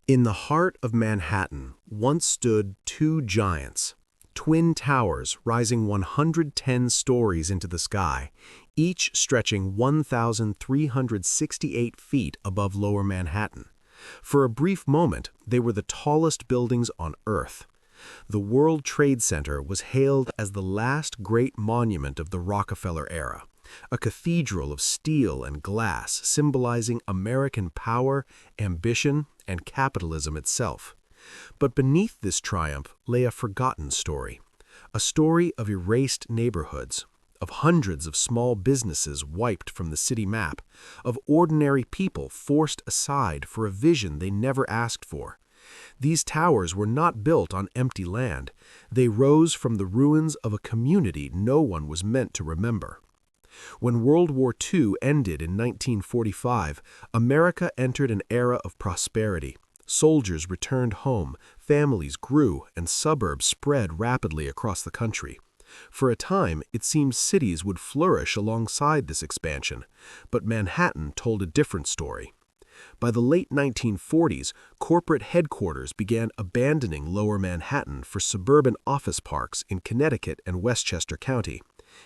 In the heart of Manhattan once stood two giants, twin towers rising 110 stories into the sky, each stretching 1,368 feet above lower Manhattan. For a brief moment, they were the tallest buildings on Earth. The World Trade Center was hailed as the last great monument of the Rockefeller era, a cathedral of steel and glass symbolizing American power, ambition, and capitalism itself. But beneath this triumph lay a forgotten story, a story of erased neighborhoods, of hundreds of small businesses wiped from the city map, of ordinary people forced aside for a vision they never asked for. These towers were not built on empty land. They rose from the ruins of a community no one was meant to remember. When World War II ended in 1945, America entered an era of prosperity. Soldiers returned home, families grew, and suburbs spread rapidly across the country. For a time, it seemed cities would flourish alongside this expansion, but Manhattan told a different story. By the late 1940s, corporate headquarters began abandoning Lower Manhattan for suburban office parks in Connecticut and Westchester County.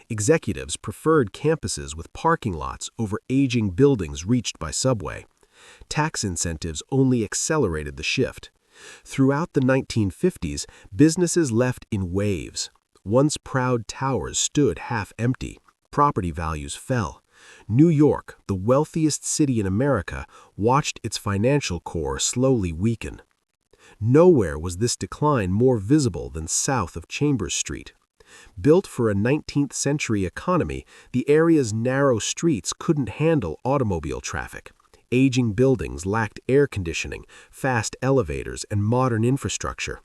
Executives preferred campuses with parking lots over aging buildings reached by subway. Tax incentives only accelerated the shift. Throughout the 1950s, businesses left in waves. Once proud towers stood half empty. Property values fell. New York, the wealthiest city in America, watched its financial core slowly weaken. Nowhere was this decline more visible than south of Chambers Street. Built for a 19th-century economy, the area's narrow streets couldn't handle automobile traffic. Aging buildings lacked air conditioning, fast elevators, and modern infrastructure.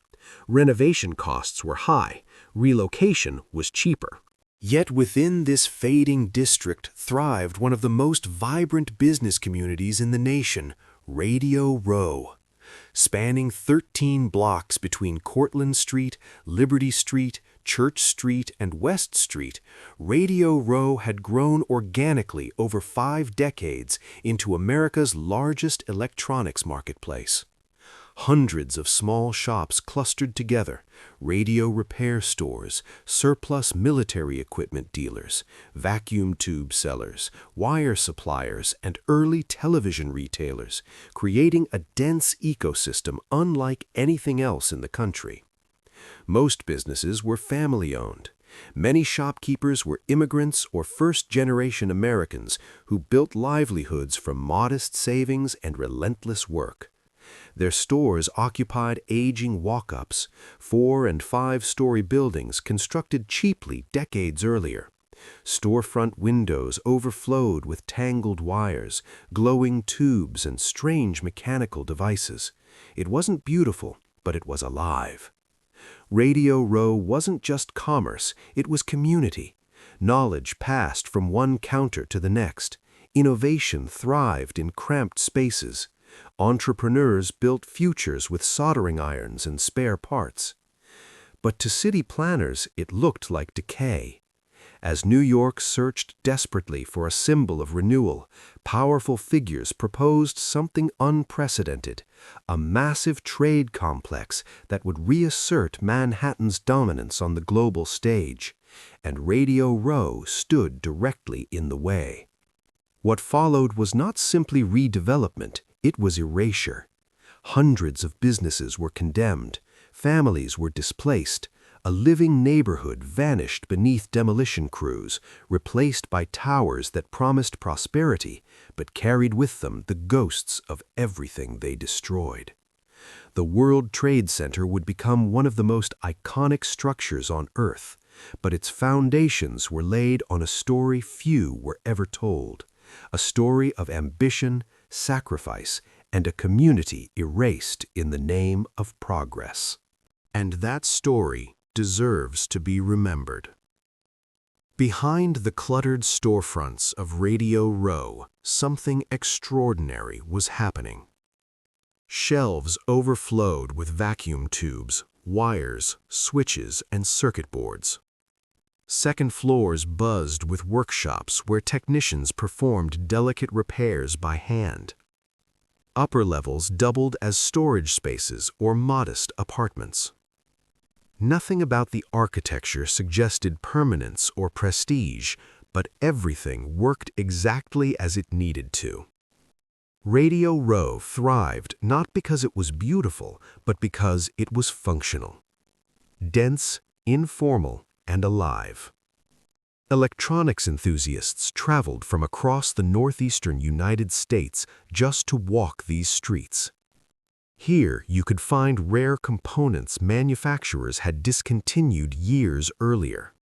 Renovation costs were high. Relocation was cheaper. Yet within this fading district thrived one of the most vibrant business communities in the nation, Radio Row. Spanning 13 blocks between Cortlandt Street, Liberty Street, Church Street, and West Street, Radio Row had grown organically over 5 decades into America's largest electronics marketplace. Hundreds of small shops clustered together, radio repair stores, surplus military equipment dealers, vacuum tube sellers, wire suppliers, and early television retailers, creating a dense ecosystem unlike anything else in the country. Most businesses were family-owned. Many shopkeepers were immigrants or first-generation Americans who built livelihoods from modest savings and relentless work. Their stores occupied aging walk-ups, 4- and 5-story buildings constructed cheaply decades earlier. Storefront windows overflowed with tangled wires, glowing tubes, and strange mechanical devices. It wasn't beautiful, but it was alive. Radio Row wasn't just commerce, it was community. Knowledge passed from one counter to the next. Innovation thrived in cramped spaces. Entrepreneurs built futures with soldering irons and spare parts. But to city planners, it looked like decay. As New York searched desperately for a symbol of renewal, powerful figures proposed something unprecedented, a massive trade complex that would reassert Manhattan's dominance on the global stage, and Radio Row stood directly in the way. What followed was not simply redevelopment, it was erasure. Hundreds of businesses were condemned, families were displaced, a living neighborhood vanished beneath demolition crews, replaced by towers that promised prosperity but carried with them the ghosts of everything they destroyed. The World Trade Center would become one of the most iconic structures on Earth, but its foundations were laid on a story few were ever told, a story of ambition, sacrifice, and a community erased in the name of progress. And that story deserves to be remembered. Behind the cluttered storefronts of Radio Row, something extraordinary was happening. Shelves overflowed with vacuum tubes, wires, switches, and circuit boards. Second floors buzzed with workshops where technicians performed delicate repairs by hand. Upper levels doubled as storage spaces or modest apartments. Nothing about the architecture suggested permanence or prestige, but everything worked exactly as it needed to. Radio Row thrived not because it was beautiful, but because it was functional. Dense, informal, and alive. Electronics enthusiasts traveled from across the northeastern United States just to walk these streets. Here, you could find rare components manufacturers had discontinued years earlier.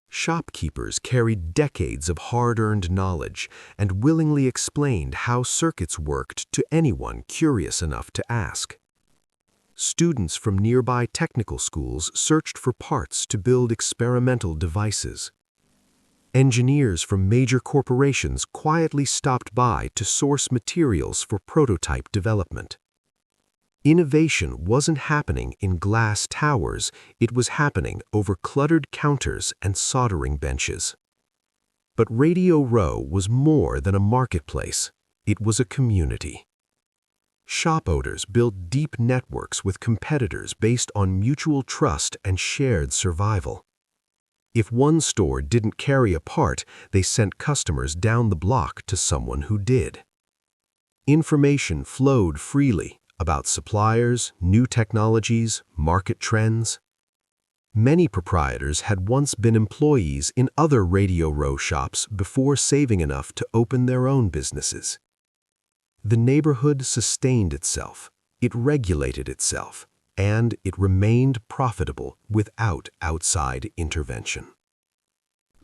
Shopkeepers carried decades of hard-earned knowledge and willingly explained how circuits worked to anyone curious enough to ask. Students from nearby technical schools searched for parts to build experimental devices. Engineers from major corporations quietly stopped by to source materials for prototype development. Innovation wasn't happening in glass towers, it was happening over cluttered counters and soldering benches. But Radio Row was more than a marketplace, it was a community. Shop owners built deep networks with competitors based on mutual trust and shared survival. If one store didn't carry a part, they sent customers down the block to someone who did. Information flowed freely about suppliers, new technologies, market trends. Many proprietors had once been employees in other Radio Row shops before saving enough to open their own businesses. The neighborhood sustained itself, it regulated itself, and it remained profitable without outside intervention.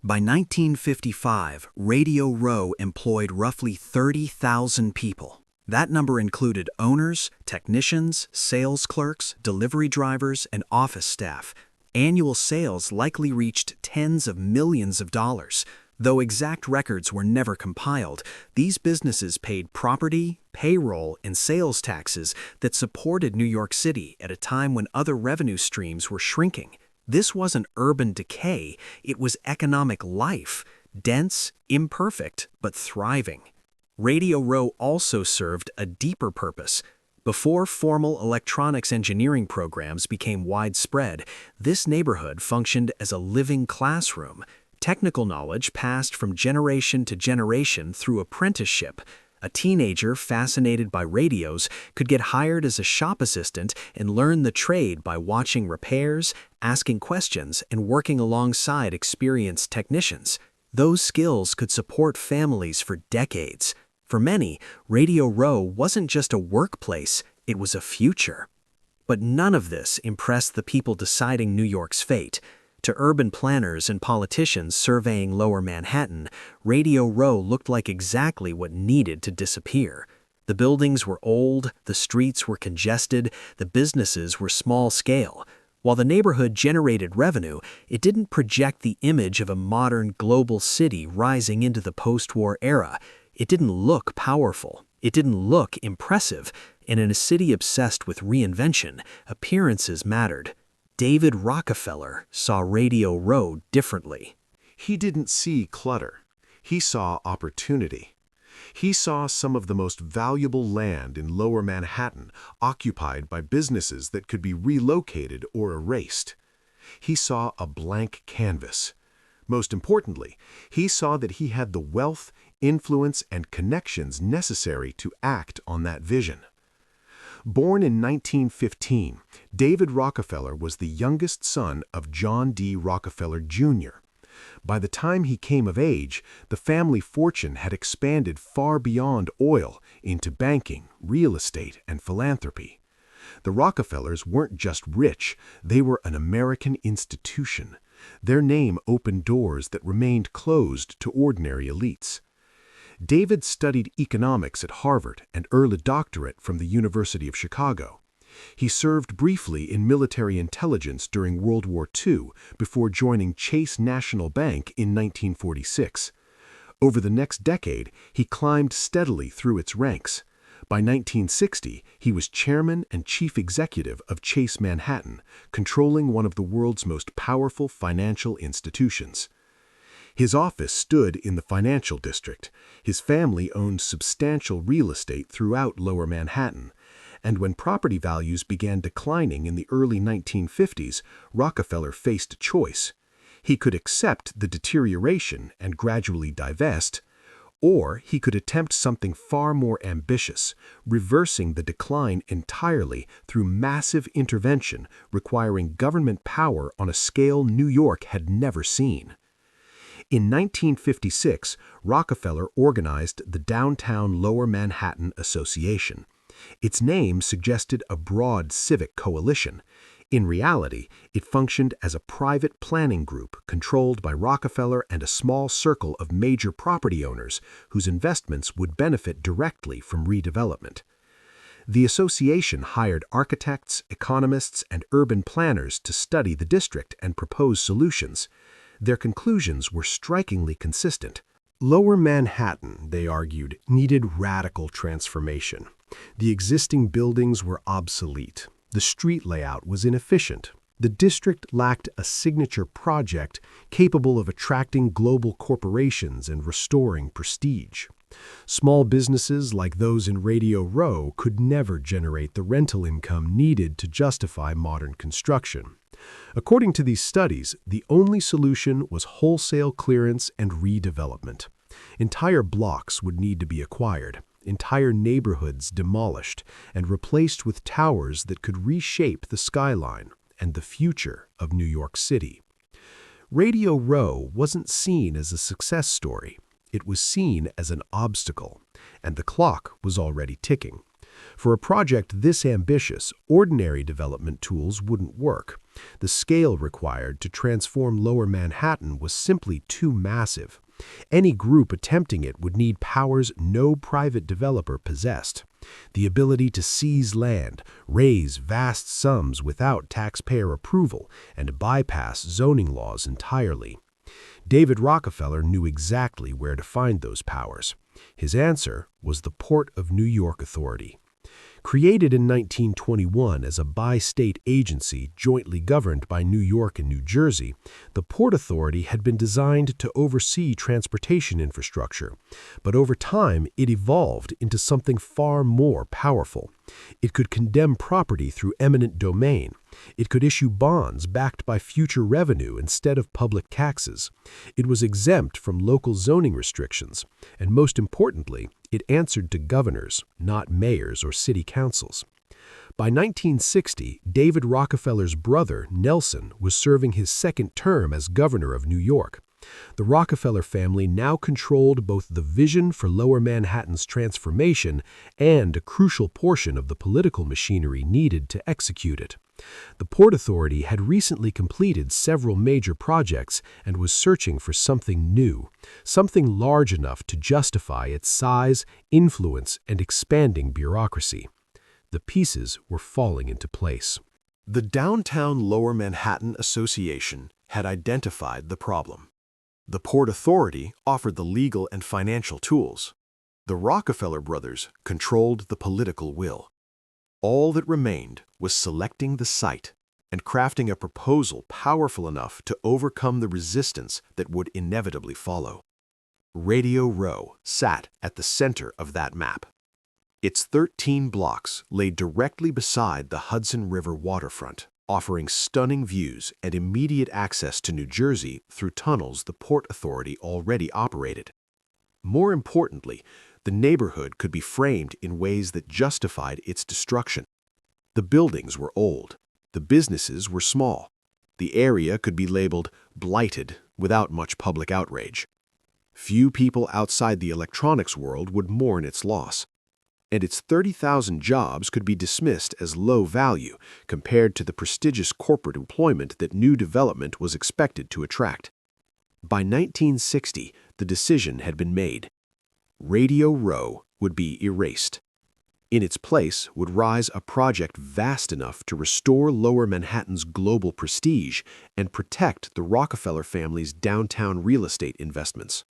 By 1955, Radio Row employed roughly 30,000 people. That number included owners, technicians, sales clerks, delivery drivers, and office staff. Annual sales likely reached tens of millions of dollars. Though exact records were never compiled, these businesses paid property, payroll, and sales taxes that supported New York City at a time when other revenue streams were shrinking. This wasn't urban decay, it was economic life, dense, imperfect, but thriving. Radio Row also served a deeper purpose. Before formal electronics engineering programs became widespread, this neighborhood functioned as a living classroom. Technical knowledge passed from generation to generation through apprenticeship. A teenager fascinated by radios could get hired as a shop assistant and learn the trade by watching repairs, asking questions, and working alongside experienced technicians. Those skills could support families for decades. For many, Radio Row wasn't just a workplace, it was a future. But none of this impressed the people deciding New York's fate. To urban planners and politicians surveying Lower Manhattan, Radio Row looked like exactly what needed to disappear. The buildings were old, the streets were congested, the businesses were small-scale. While the neighborhood generated revenue, it didn't project the image of a modern global city rising into the post-war era. It didn't look powerful. It didn't look impressive. And in a city obsessed with reinvention, appearances mattered. David Rockefeller saw Radio Row differently. He didn't see clutter. He saw opportunity. He saw some of the most valuable land in Lower Manhattan occupied by businesses that could be relocated or erased. He saw a blank canvas. Most importantly, he saw that he had the wealth, influence, and connections necessary to act on that vision. Born in 1915, David Rockefeller was the youngest son of John D. Rockefeller, Jr. By the time he came of age, the family fortune had expanded far beyond oil into banking, real estate, and philanthropy. The Rockefellers weren't just rich, they were an American institution. Their name opened doors that remained closed to ordinary elites. David studied economics at Harvard and earned a doctorate from the University of Chicago. He served briefly in military intelligence during World War II before joining Chase National Bank in 1946. Over the next decade, he climbed steadily through its ranks. By 1960, he was chairman and chief executive of Chase Manhattan, controlling one of the world's most powerful financial institutions. His office stood in the financial district. His family owned substantial real estate throughout Lower Manhattan. And when property values began declining in the early 1950s, Rockefeller faced a choice. He could accept the deterioration and gradually divest, or he could attempt something far more ambitious, reversing the decline entirely through massive intervention requiring government power on a scale New York had never seen. In 1956, Rockefeller organized the Downtown Lower Manhattan Association. Its name suggested a broad civic coalition. In reality, it functioned as a private planning group controlled by Rockefeller and a small circle of major property owners whose investments would benefit directly from redevelopment. The association hired architects, economists, and urban planners to study the district and propose solutions. Their conclusions were strikingly consistent. Lower Manhattan, they argued, needed radical transformation. The existing buildings were obsolete. The street layout was inefficient. The district lacked a signature project capable of attracting global corporations and restoring prestige. Small businesses like those in Radio Row could never generate the rental income needed to justify modern construction. According to these studies, the only solution was wholesale clearance and redevelopment. Entire blocks would need to be acquired, entire neighborhoods demolished, and replaced with towers that could reshape the skyline and the future of New York City. Radio Row wasn't seen as a success story. It was seen as an obstacle, and the clock was already ticking. For a project this ambitious, ordinary development tools wouldn't work. The scale required to transform Lower Manhattan was simply too massive. Any group attempting it would need powers no private developer possessed. The ability to seize land, raise vast sums without taxpayer approval, and bypass zoning laws entirely. David Rockefeller knew exactly where to find those powers. His answer was the Port of New York Authority. Created in 1921 as a bi-state agency jointly governed by New York and New Jersey, the Port Authority had been designed to oversee transportation infrastructure. But over time, it evolved into something far more powerful. It could condemn property through eminent domain. It could issue bonds backed by future revenue instead of public taxes. It was exempt from local zoning restrictions. And most importantly, it answered to governors, not mayors or city councils. By 1960, David Rockefeller's brother, Nelson, was serving his second term as governor of New York. The Rockefeller family now controlled both the vision for Lower Manhattan's transformation and a crucial portion of the political machinery needed to execute it. The Port Authority had recently completed several major projects and was searching for something new, something large enough to justify its size, influence, and expanding bureaucracy. The pieces were falling into place. The Downtown Lower Manhattan Association had identified the problem. The Port Authority offered the legal and financial tools. The Rockefeller brothers controlled the political will. All that remained was selecting the site and crafting a proposal powerful enough to overcome the resistance that would inevitably follow. Radio Row sat at the center of that map. Its 13 blocks lay directly beside the Hudson River waterfront, offering stunning views and immediate access to New Jersey through tunnels the Port Authority already operated. More importantly, the neighborhood could be framed in ways that justified its destruction. The buildings were old. The businesses were small. The area could be labeled blighted without much public outrage. Few people outside the electronics world would mourn its loss. And its 30,000 jobs could be dismissed as low value compared to the prestigious corporate employment that new development was expected to attract. By 1960, the decision had been made. Radio Row would be erased. In its place would rise a project vast enough to restore Lower Manhattan's global prestige and protect the Rockefeller family's downtown real estate investments.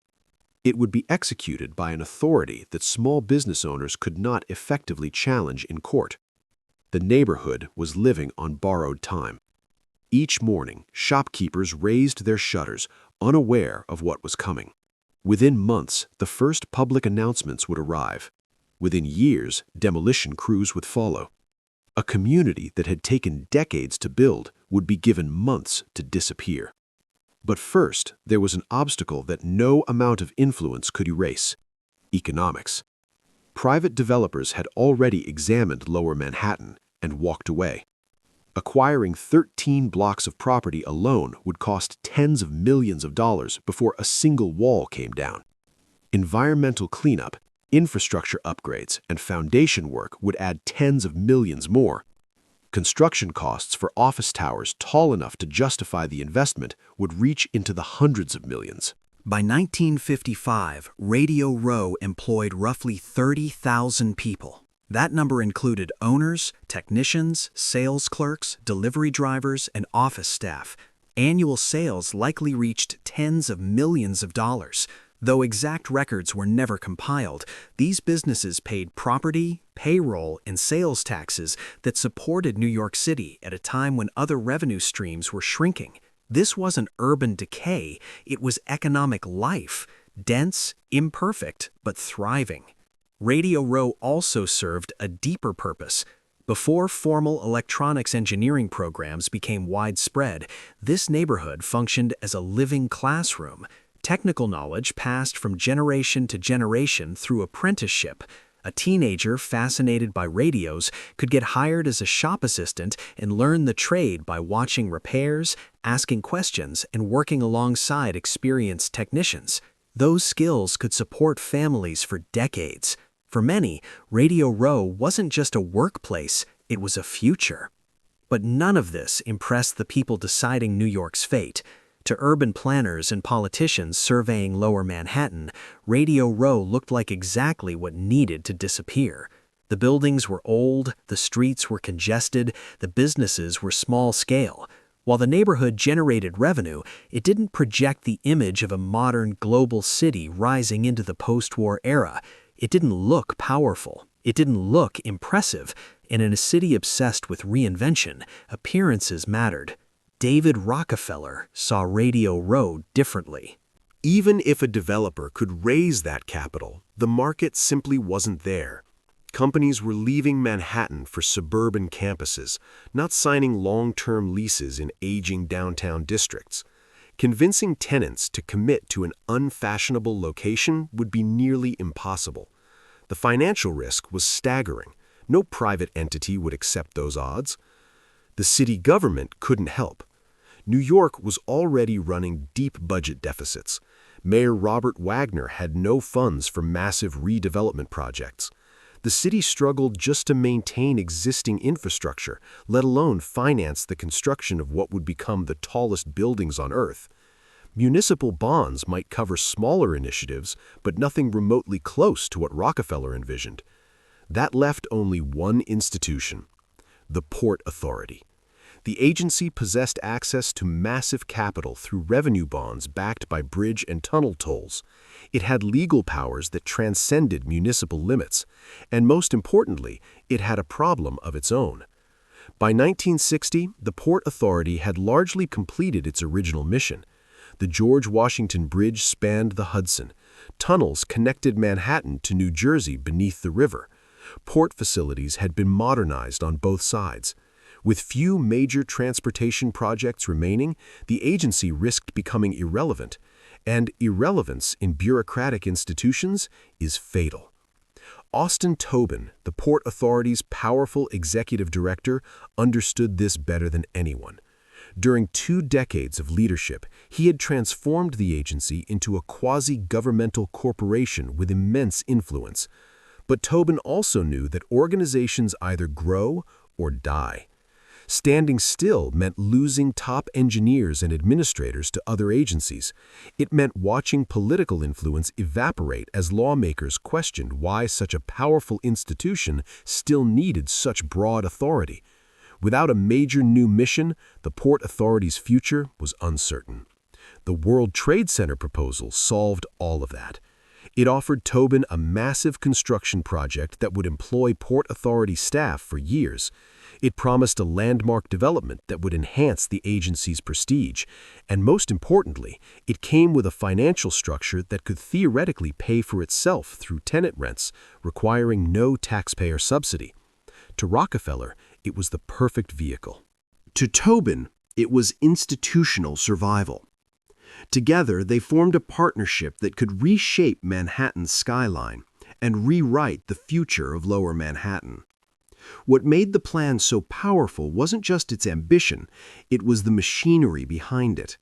It would be executed by an authority that small business owners could not effectively challenge in court. The neighborhood was living on borrowed time. Each morning, shopkeepers raised their shutters, unaware of what was coming. Within months, the first public announcements would arrive. Within years, demolition crews would follow. A community that had taken decades to build would be given months to disappear. But first, there was an obstacle that no amount of influence could erase: economics. Private developers had already examined Lower Manhattan and walked away. Acquiring 13 blocks of property alone would cost tens of millions of dollars before a single wall came down. Environmental cleanup, infrastructure upgrades, and foundation work would add tens of millions more. Construction costs for office towers tall enough to justify the investment would reach into the hundreds of millions. By 1955, Radio Row employed roughly 30,000 people. That number included owners, technicians, sales clerks, delivery drivers, and office staff. Annual sales likely reached tens of millions of dollars. Though exact records were never compiled, these businesses paid property, payroll, and sales taxes that supported New York City at a time when other revenue streams were shrinking. This wasn't urban decay, it was economic life, dense, imperfect, but thriving. Radio Row also served a deeper purpose. Before formal electronics engineering programs became widespread, this neighborhood functioned as a living classroom. Technical knowledge passed from generation to generation through apprenticeship. A teenager fascinated by radios could get hired as a shop assistant and learn the trade by watching repairs, asking questions, and working alongside experienced technicians. Those skills could support families for decades. For many, Radio Row wasn't just a workplace, it was a future. But none of this impressed the people deciding New York's fate. To urban planners and politicians surveying Lower Manhattan, Radio Row looked like exactly what needed to disappear. The buildings were old, the streets were congested, the businesses were small-scale. While the neighborhood generated revenue, it didn't project the image of a modern global city rising into the post-war era. It didn't look powerful. It didn't look impressive. And in a city obsessed with reinvention, appearances mattered. David Rockefeller saw Radio Row differently. Even if a developer could raise that capital, the market simply wasn't there. Companies were leaving Manhattan for suburban campuses, not signing long-term leases in aging downtown districts. Convincing tenants to commit to an unfashionable location would be nearly impossible. The financial risk was staggering. No private entity would accept those odds. The city government couldn't help. New York was already running deep budget deficits. Mayor Robert Wagner had no funds for massive redevelopment projects. The city struggled just to maintain existing infrastructure, let alone finance the construction of what would become the tallest buildings on Earth. Municipal bonds might cover smaller initiatives, but nothing remotely close to what Rockefeller envisioned. That left only one institution: the Port Authority. The agency possessed access to massive capital through revenue bonds backed by bridge and tunnel tolls. It had legal powers that transcended municipal limits, and most importantly, it had a problem of its own. By 1960, the Port Authority had largely completed its original mission. The George Washington Bridge spanned the Hudson. Tunnels connected Manhattan to New Jersey beneath the river. Port facilities had been modernized on both sides. With few major transportation projects remaining, the agency risked becoming irrelevant, and irrelevance in bureaucratic institutions is fatal. Austin Tobin, the Port Authority's powerful executive director, understood this better than anyone. During 2 decades of leadership, he had transformed the agency into a quasi-governmental corporation with immense influence. But Tobin also knew that organizations either grow or die. Standing still meant losing top engineers and administrators to other agencies. It meant watching political influence evaporate as lawmakers questioned why such a powerful institution still needed such broad authority. Without a major new mission, the Port Authority's future was uncertain. The World Trade Center proposal solved all of that. It offered Tobin a massive construction project that would employ Port Authority staff for years. It promised a landmark development that would enhance the agency's prestige, and most importantly, it came with a financial structure that could theoretically pay for itself through tenant rents, requiring no taxpayer subsidy. To Rockefeller, it was the perfect vehicle. To Tobin, it was institutional survival. Together, they formed a partnership that could reshape Manhattan's skyline and rewrite the future of Lower Manhattan. What made the plan so powerful wasn't just its ambition, it was the machinery behind it.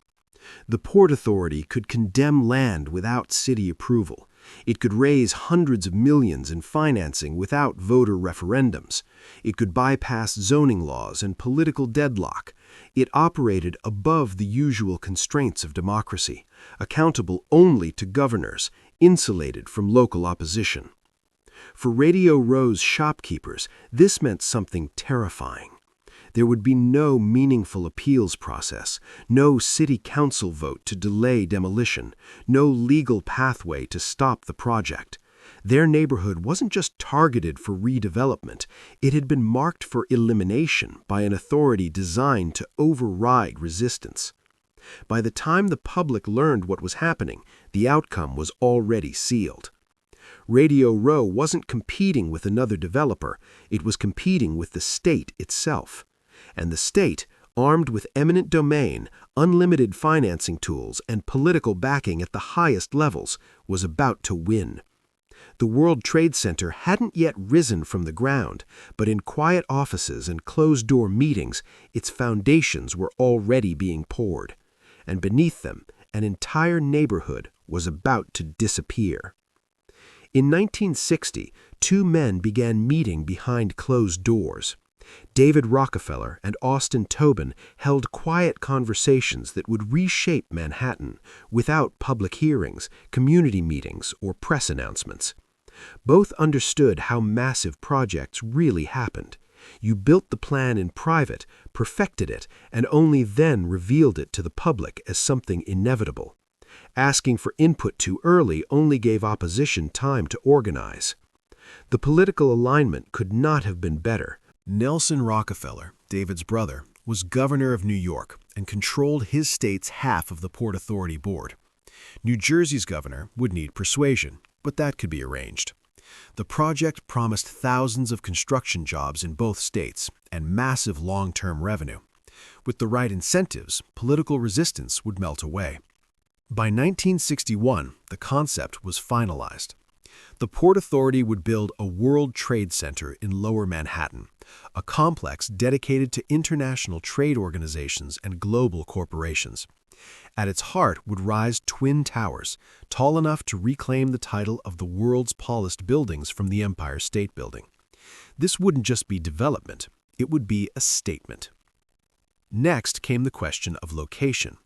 The Port Authority could condemn land without city approval. It could raise hundreds of millions in financing without voter referendums. It could bypass zoning laws and political deadlock. It operated above the usual constraints of democracy, accountable only to governors, insulated from local opposition. For Radio Row's shopkeepers, this meant something terrifying. There would be no meaningful appeals process, no city council vote to delay demolition, no legal pathway to stop the project. Their neighborhood wasn't just targeted for redevelopment, it had been marked for elimination by an authority designed to override resistance. By the time the public learned what was happening, the outcome was already sealed. Radio Row wasn't competing with another developer, it was competing with the state itself. And the state, armed with eminent domain, unlimited financing tools, and political backing at the highest levels, was about to win. The World Trade Center hadn't yet risen from the ground, but in quiet offices and closed-door meetings, its foundations were already being poured. And beneath them, an entire neighborhood was about to disappear. In 1960, two men began meeting behind closed doors. David Rockefeller and Austin Tobin held quiet conversations that would reshape Manhattan without public hearings, community meetings, or press announcements. Both understood how massive projects really happened. You built the plan in private, perfected it, and only then revealed it to the public as something inevitable. Asking for input too early only gave opposition time to organize. The political alignment could not have been better. Nelson Rockefeller, David's brother, was governor of New York and controlled his state's half of the Port Authority board. New Jersey's governor would need persuasion, but that could be arranged. The project promised thousands of construction jobs in both states and massive long-term revenue. With the right incentives, political resistance would melt away. By 1961, the concept was finalized. The Port Authority would build a World Trade Center in Lower Manhattan, a complex dedicated to international trade organizations and global corporations. At its heart would rise twin towers, tall enough to reclaim the title of the world's tallest buildings from the Empire State Building. This wouldn't just be development, it would be a statement. Next came the question of location.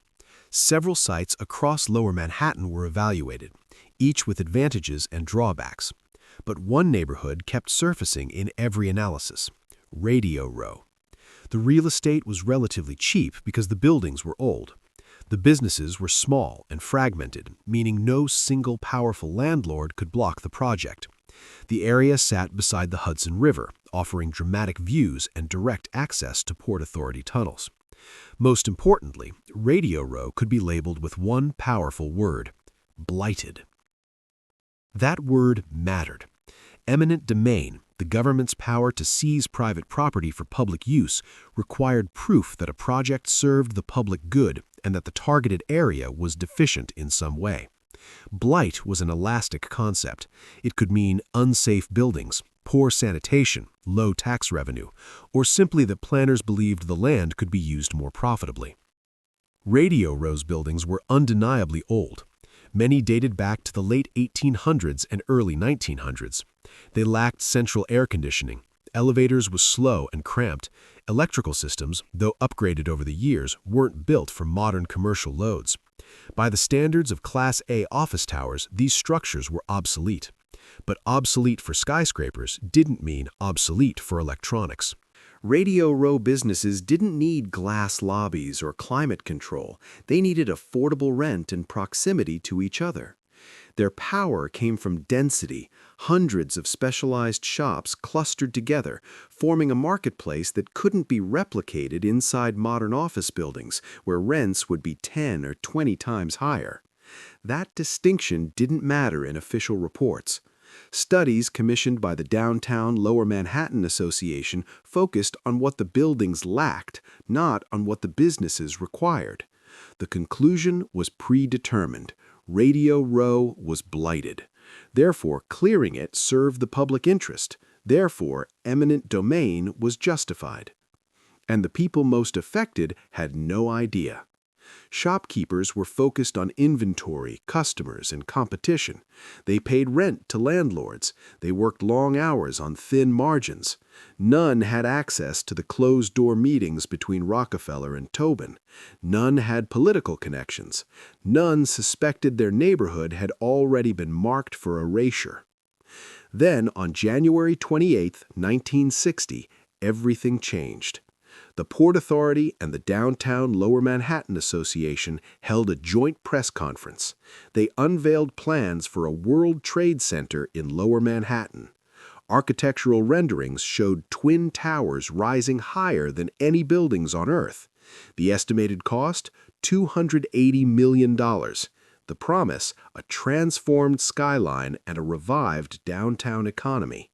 Several sites across Lower Manhattan were evaluated, each with advantages and drawbacks. But one neighborhood kept surfacing in every analysis: Radio Row. The real estate was relatively cheap because the buildings were old. The businesses were small and fragmented, meaning no single powerful landlord could block the project. The area sat beside the Hudson River, offering dramatic views and direct access to Port Authority tunnels. Most importantly, Radio Row could be labeled with one powerful word: blighted. That word mattered. Eminent domain, the government's power to seize private property for public use, required proof that a project served the public good and that the targeted area was deficient in some way. Blight was an elastic concept. It could mean unsafe buildings, poor sanitation, low tax revenue, or simply that planners believed the land could be used more profitably. Radio Row's buildings were undeniably old. Many dated back to the late 1800s and early 1900s. They lacked central air conditioning. Elevators were slow and cramped. Electrical systems, though upgraded over the years, weren't built for modern commercial loads. By the standards of Class A office towers, these structures were obsolete. But obsolete for skyscrapers didn't mean obsolete for electronics. Radio Row businesses didn't need glass lobbies or climate control. They needed affordable rent and proximity to each other. Their power came from density, hundreds of specialized shops clustered together, forming a marketplace that couldn't be replicated inside modern office buildings, where rents would be 10 or 20 times higher. That distinction didn't matter in official reports. Studies commissioned by the Downtown Lower Manhattan Association focused on what the buildings lacked, not on what the businesses required. The conclusion was predetermined. Radio Row was blighted. Therefore, clearing it served the public interest. Therefore, eminent domain was justified. And the people most affected had no idea. Shopkeepers were focused on inventory, customers, and competition. They paid rent to landlords. They worked long hours on thin margins. None had access to the closed-door meetings between Rockefeller and Tobin. None had political connections. None suspected their neighborhood had already been marked for erasure. Then, on January 28, 1960, everything changed. The Port Authority and the Downtown Lower Manhattan Association held a joint press conference. They unveiled plans for a World Trade Center in Lower Manhattan. Architectural renderings showed twin towers rising higher than any buildings on Earth. The estimated cost? $280 million. The promise? A transformed skyline and a revived downtown economy.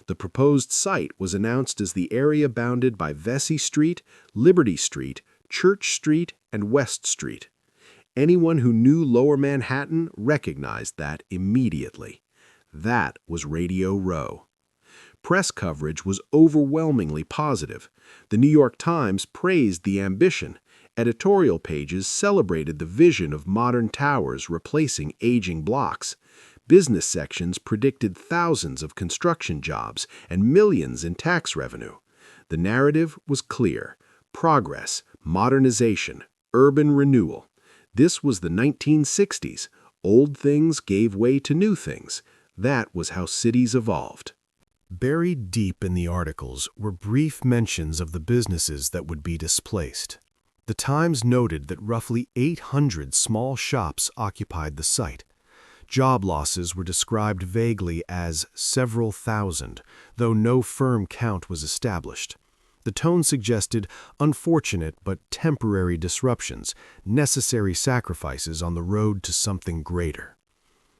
The proposed site was announced as the area bounded by Vesey Street, Liberty Street, Church Street, and West Street. Anyone who knew Lower Manhattan recognized that immediately. That was Radio Row. Press coverage was overwhelmingly positive. The New York Times praised the ambition. Editorial pages celebrated the vision of modern towers replacing aging blocks. Business sections predicted thousands of construction jobs and millions in tax revenue. The narrative was clear: progress, modernization, urban renewal. This was the 1960s. Old things gave way to new things. That was how cities evolved. Buried deep in the articles were brief mentions of the businesses that would be displaced. The Times noted that roughly 800 small shops occupied the site. Job losses were described vaguely as several thousand, though no firm count was established. The tone suggested unfortunate but temporary disruptions, necessary sacrifices on the road to something greater.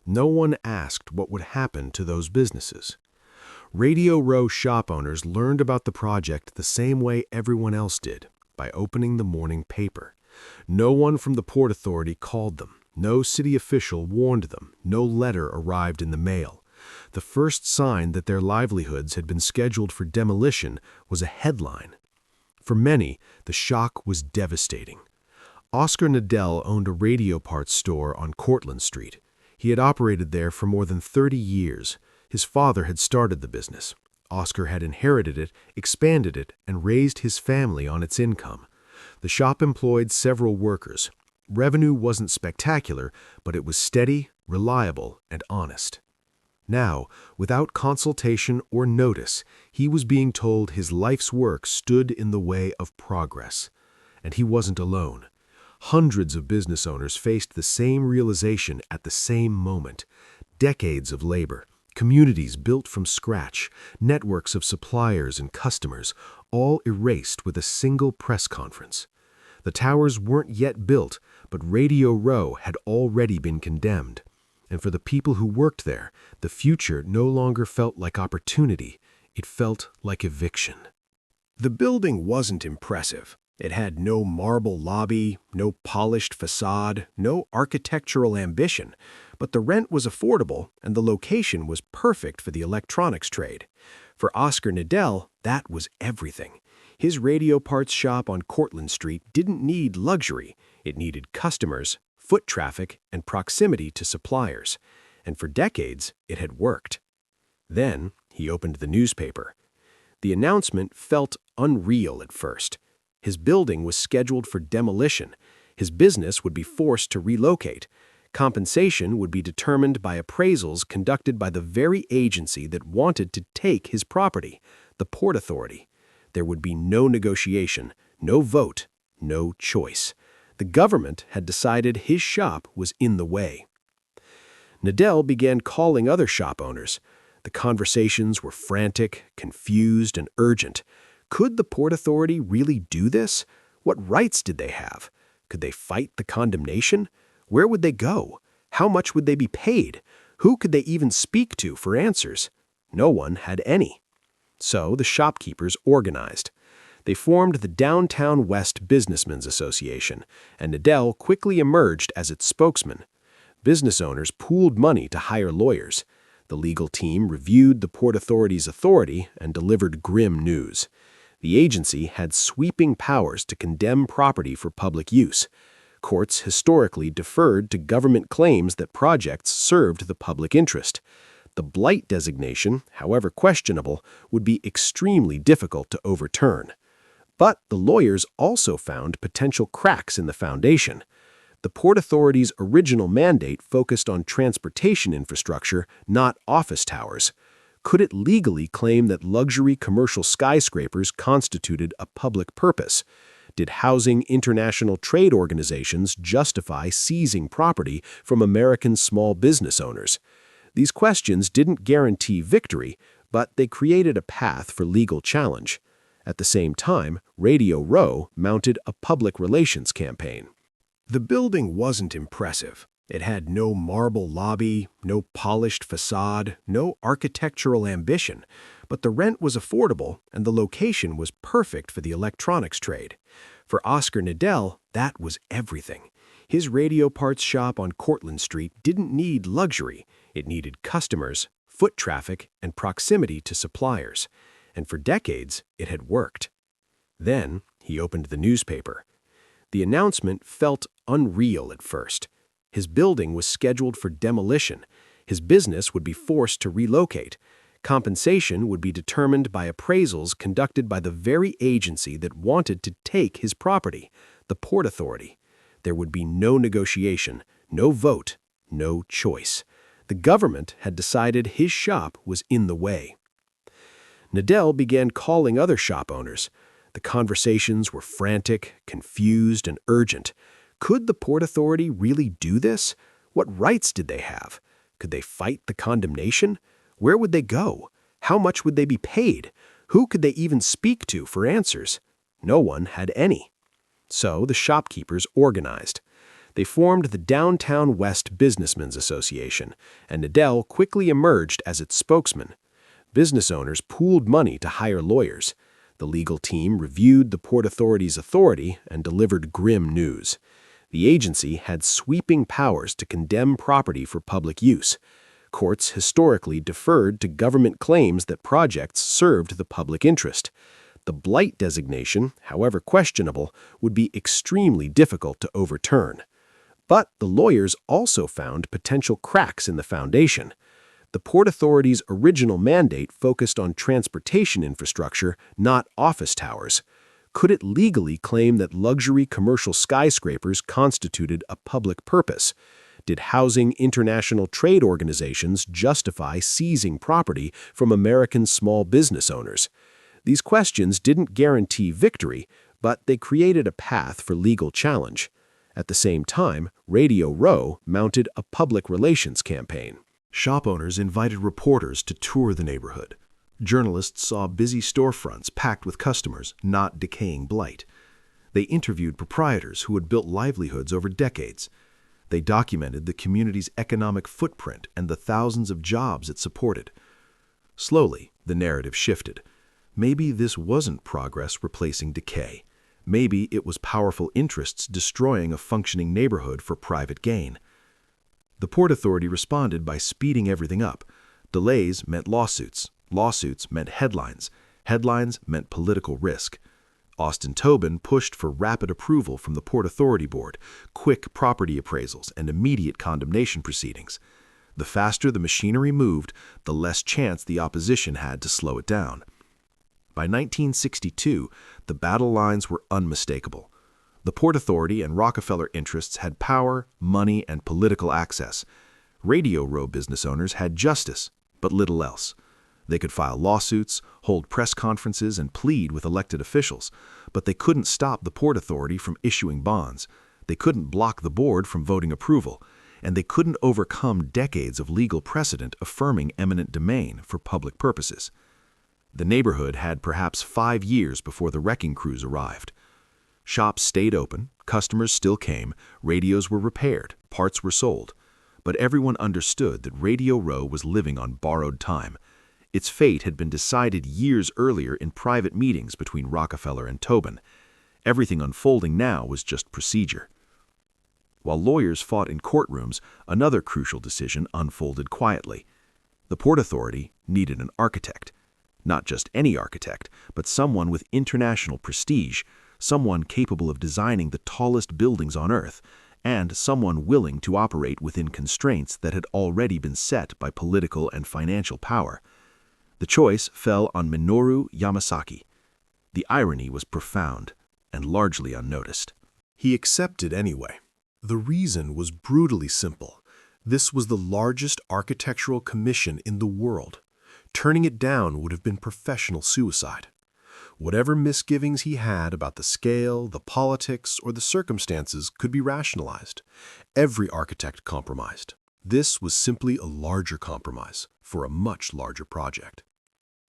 No one asked what would happen to those businesses. Radio Row shop owners learned about the project the same way everyone else did, by opening the morning paper. No one from the Port Authority called them. No city official warned them. No letter arrived in the mail. The first sign that their livelihoods had been scheduled for demolition was a headline. For many, the shock was devastating. Oscar Nadell owned a radio parts store on Cortlandt Street. He had operated there for more than 30 years. His father had started the business. Oscar had inherited it, expanded it, and raised his family on its income. The shop employed several workers. Revenue wasn't spectacular, but it was steady, reliable, and honest. Now, without consultation or notice, he was being told his life's work stood in the way of progress. And he wasn't alone. Hundreds of business owners faced the same realization at the same moment. Decades of labor, communities built from scratch, networks of suppliers and customers, all erased with a single press conference. The towers weren't yet built, but Radio Row had already been condemned. And for the people who worked there, the future no longer felt like opportunity. It felt like eviction. The building wasn't impressive. It had no marble lobby, no polished facade, no architectural ambition, but the rent was affordable and the location was perfect for the electronics trade. For Oscar Nadell, that was everything. His radio parts shop on Cortlandt Street didn't need luxury. It needed customers, foot traffic, and proximity to suppliers. And for decades, it had worked. Then he opened the newspaper. The announcement felt unreal at first. His building was scheduled for demolition. His business would be forced to relocate. Compensation would be determined by appraisals conducted by the very agency that wanted to take his property, the Port Authority. There would be no negotiation, no vote, no choice. The government had decided his shop was in the way. Nadell began calling other shop owners. The conversations were frantic, confused, and urgent. Could the Port Authority really do this? What rights did they have? Could they fight the condemnation? Where would they go? How much would they be paid? Who could they even speak to for answers? No one had any. So the shopkeepers organized. They formed the Downtown West Businessmen's Association, and Nadell quickly emerged as its spokesman. Business owners pooled money to hire lawyers. The legal team reviewed the Port Authority's authority and delivered grim news. The agency had sweeping powers to condemn property for public use. Courts historically deferred to government claims that projects served the public interest. The blight designation, however questionable, would be extremely difficult to overturn. But the lawyers also found potential cracks in the foundation. The Port Authority's original mandate focused on transportation infrastructure, not office towers. Could it legally claim that luxury commercial skyscrapers constituted a public purpose? Did housing international trade organizations justify seizing property from American small business owners? These questions didn't guarantee victory, but they created a path for legal challenge. At the same time, Radio Row mounted a public relations campaign. The building wasn't impressive. It had no marble lobby, no polished facade, no architectural ambition, but the rent was affordable and the location was perfect for the electronics trade. For Oscar Nadell, that was everything. His radio parts shop on Cortlandt Street didn't need luxury. It needed customers, foot traffic, and proximity to suppliers. And for decades, it had worked. Then he opened the newspaper. The announcement felt unreal at first. His building was scheduled for demolition. His business would be forced to relocate. Compensation would be determined by appraisals conducted by the very agency that wanted to take his property, the Port Authority. There would be no negotiation, no vote, no choice. The government had decided his shop was in the way. Nadell began calling other shop owners. The conversations were frantic, confused, and urgent. Could the Port Authority really do this? What rights did they have? Could they fight the condemnation? Where would they go? How much would they be paid? Who could they even speak to for answers? No one had any. So the shopkeepers organized. They formed the Downtown West Businessmen's Association, and Nadell quickly emerged as its spokesman. Business owners pooled money to hire lawyers. The legal team reviewed the Port Authority's authority and delivered grim news. The agency had sweeping powers to condemn property for public use. Courts historically deferred to government claims that projects served the public interest. The blight designation, however questionable, would be extremely difficult to overturn. But the lawyers also found potential cracks in the foundation. The Port Authority's original mandate focused on transportation infrastructure, not office towers. Could it legally claim that luxury commercial skyscrapers constituted a public purpose? Did housing international trade organizations justify seizing property from American small business owners? These questions didn't guarantee victory, but they created a path for legal challenge. At the same time, Radio Row mounted a public relations campaign. Shop owners invited reporters to tour the neighborhood. Journalists saw busy storefronts packed with customers, not decaying blight. They interviewed proprietors who had built livelihoods over decades. They documented the community's economic footprint and the thousands of jobs it supported. Slowly, the narrative shifted. Maybe this wasn't progress replacing decay. Maybe it was powerful interests destroying a functioning neighborhood for private gain. The Port Authority responded by speeding everything up. Delays meant lawsuits. Lawsuits meant headlines. Headlines meant political risk. Austin Tobin pushed for rapid approval from the Port Authority Board, quick property appraisals, and immediate condemnation proceedings. The faster the machinery moved, the less chance the opposition had to slow it down. By 1962, the battle lines were unmistakable. The Port Authority and Rockefeller interests had power, money, and political access. Radio Row business owners had justice, but little else. They could file lawsuits, hold press conferences, and plead with elected officials, but they couldn't stop the Port Authority from issuing bonds. They couldn't block the board from voting approval, and they couldn't overcome decades of legal precedent affirming eminent domain for public purposes. The neighborhood had perhaps 5 years before the wrecking crews arrived. Shops stayed open, customers still came, radios were repaired, parts were sold. But everyone understood that Radio Row was living on borrowed time. Its fate had been decided years earlier in private meetings between Rockefeller and Tobin. Everything unfolding now was just procedure. While lawyers fought in courtrooms, another crucial decision unfolded quietly. The Port Authority needed an architect. Not just any architect, but someone with international prestige, someone capable of designing the tallest buildings on Earth, and someone willing to operate within constraints that had already been set by political and financial power. The choice fell on Minoru Yamasaki. The irony was profound and largely unnoticed. He accepted anyway. The reason was brutally simple. This was the largest architectural commission in the world. Turning it down would have been professional suicide. Whatever misgivings he had about the scale, the politics, or the circumstances could be rationalized. Every architect compromised. This was simply a larger compromise for a much larger project.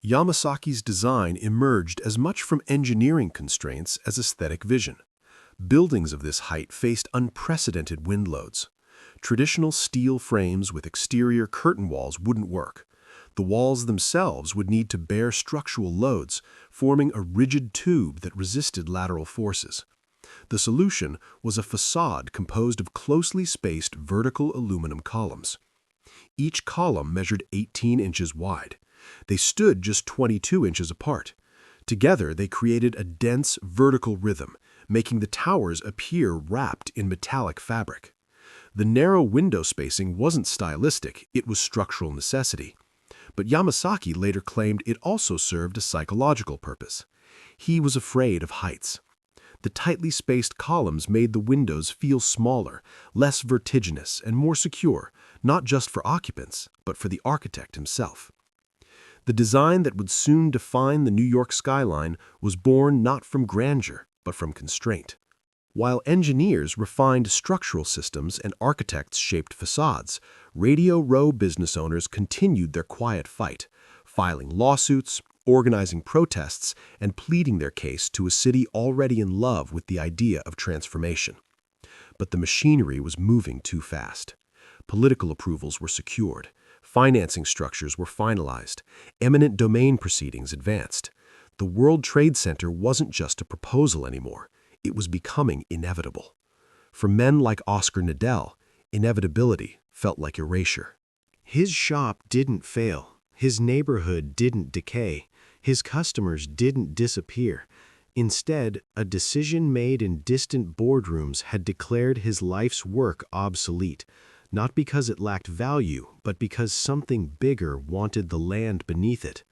Yamasaki's design emerged as much from engineering constraints as aesthetic vision. Buildings of this height faced unprecedented wind loads. Traditional steel frames with exterior curtain walls wouldn't work. The walls themselves would need to bear structural loads, forming a rigid tube that resisted lateral forces. The solution was a facade composed of closely spaced vertical aluminum columns. Each column measured 18 inches wide. They stood just 22 inches apart. Together, they created a dense vertical rhythm, making the towers appear wrapped in metallic fabric. The narrow window spacing wasn't stylistic, it was structural necessity. But Yamasaki later claimed it also served a psychological purpose. He was afraid of heights. The tightly spaced columns made the windows feel smaller, less vertiginous, and more secure, not just for occupants, but for the architect himself. The design that would soon define the New York skyline was born not from grandeur, but from constraint. While engineers refined structural systems and architects shaped facades, Radio Row business owners continued their quiet fight, filing lawsuits, organizing protests, and pleading their case to a city already in love with the idea of transformation. But the machinery was moving too fast. Political approvals were secured, financing structures were finalized, eminent domain proceedings advanced. The World Trade Center wasn't just a proposal anymore. It was becoming inevitable. For men like Oscar Nadell, inevitability felt like erasure. His shop didn't fail. His neighborhood didn't decay. His customers didn't disappear. Instead, a decision made in distant boardrooms had declared his life's work obsolete, not because it lacked value, but because something bigger wanted the land beneath it.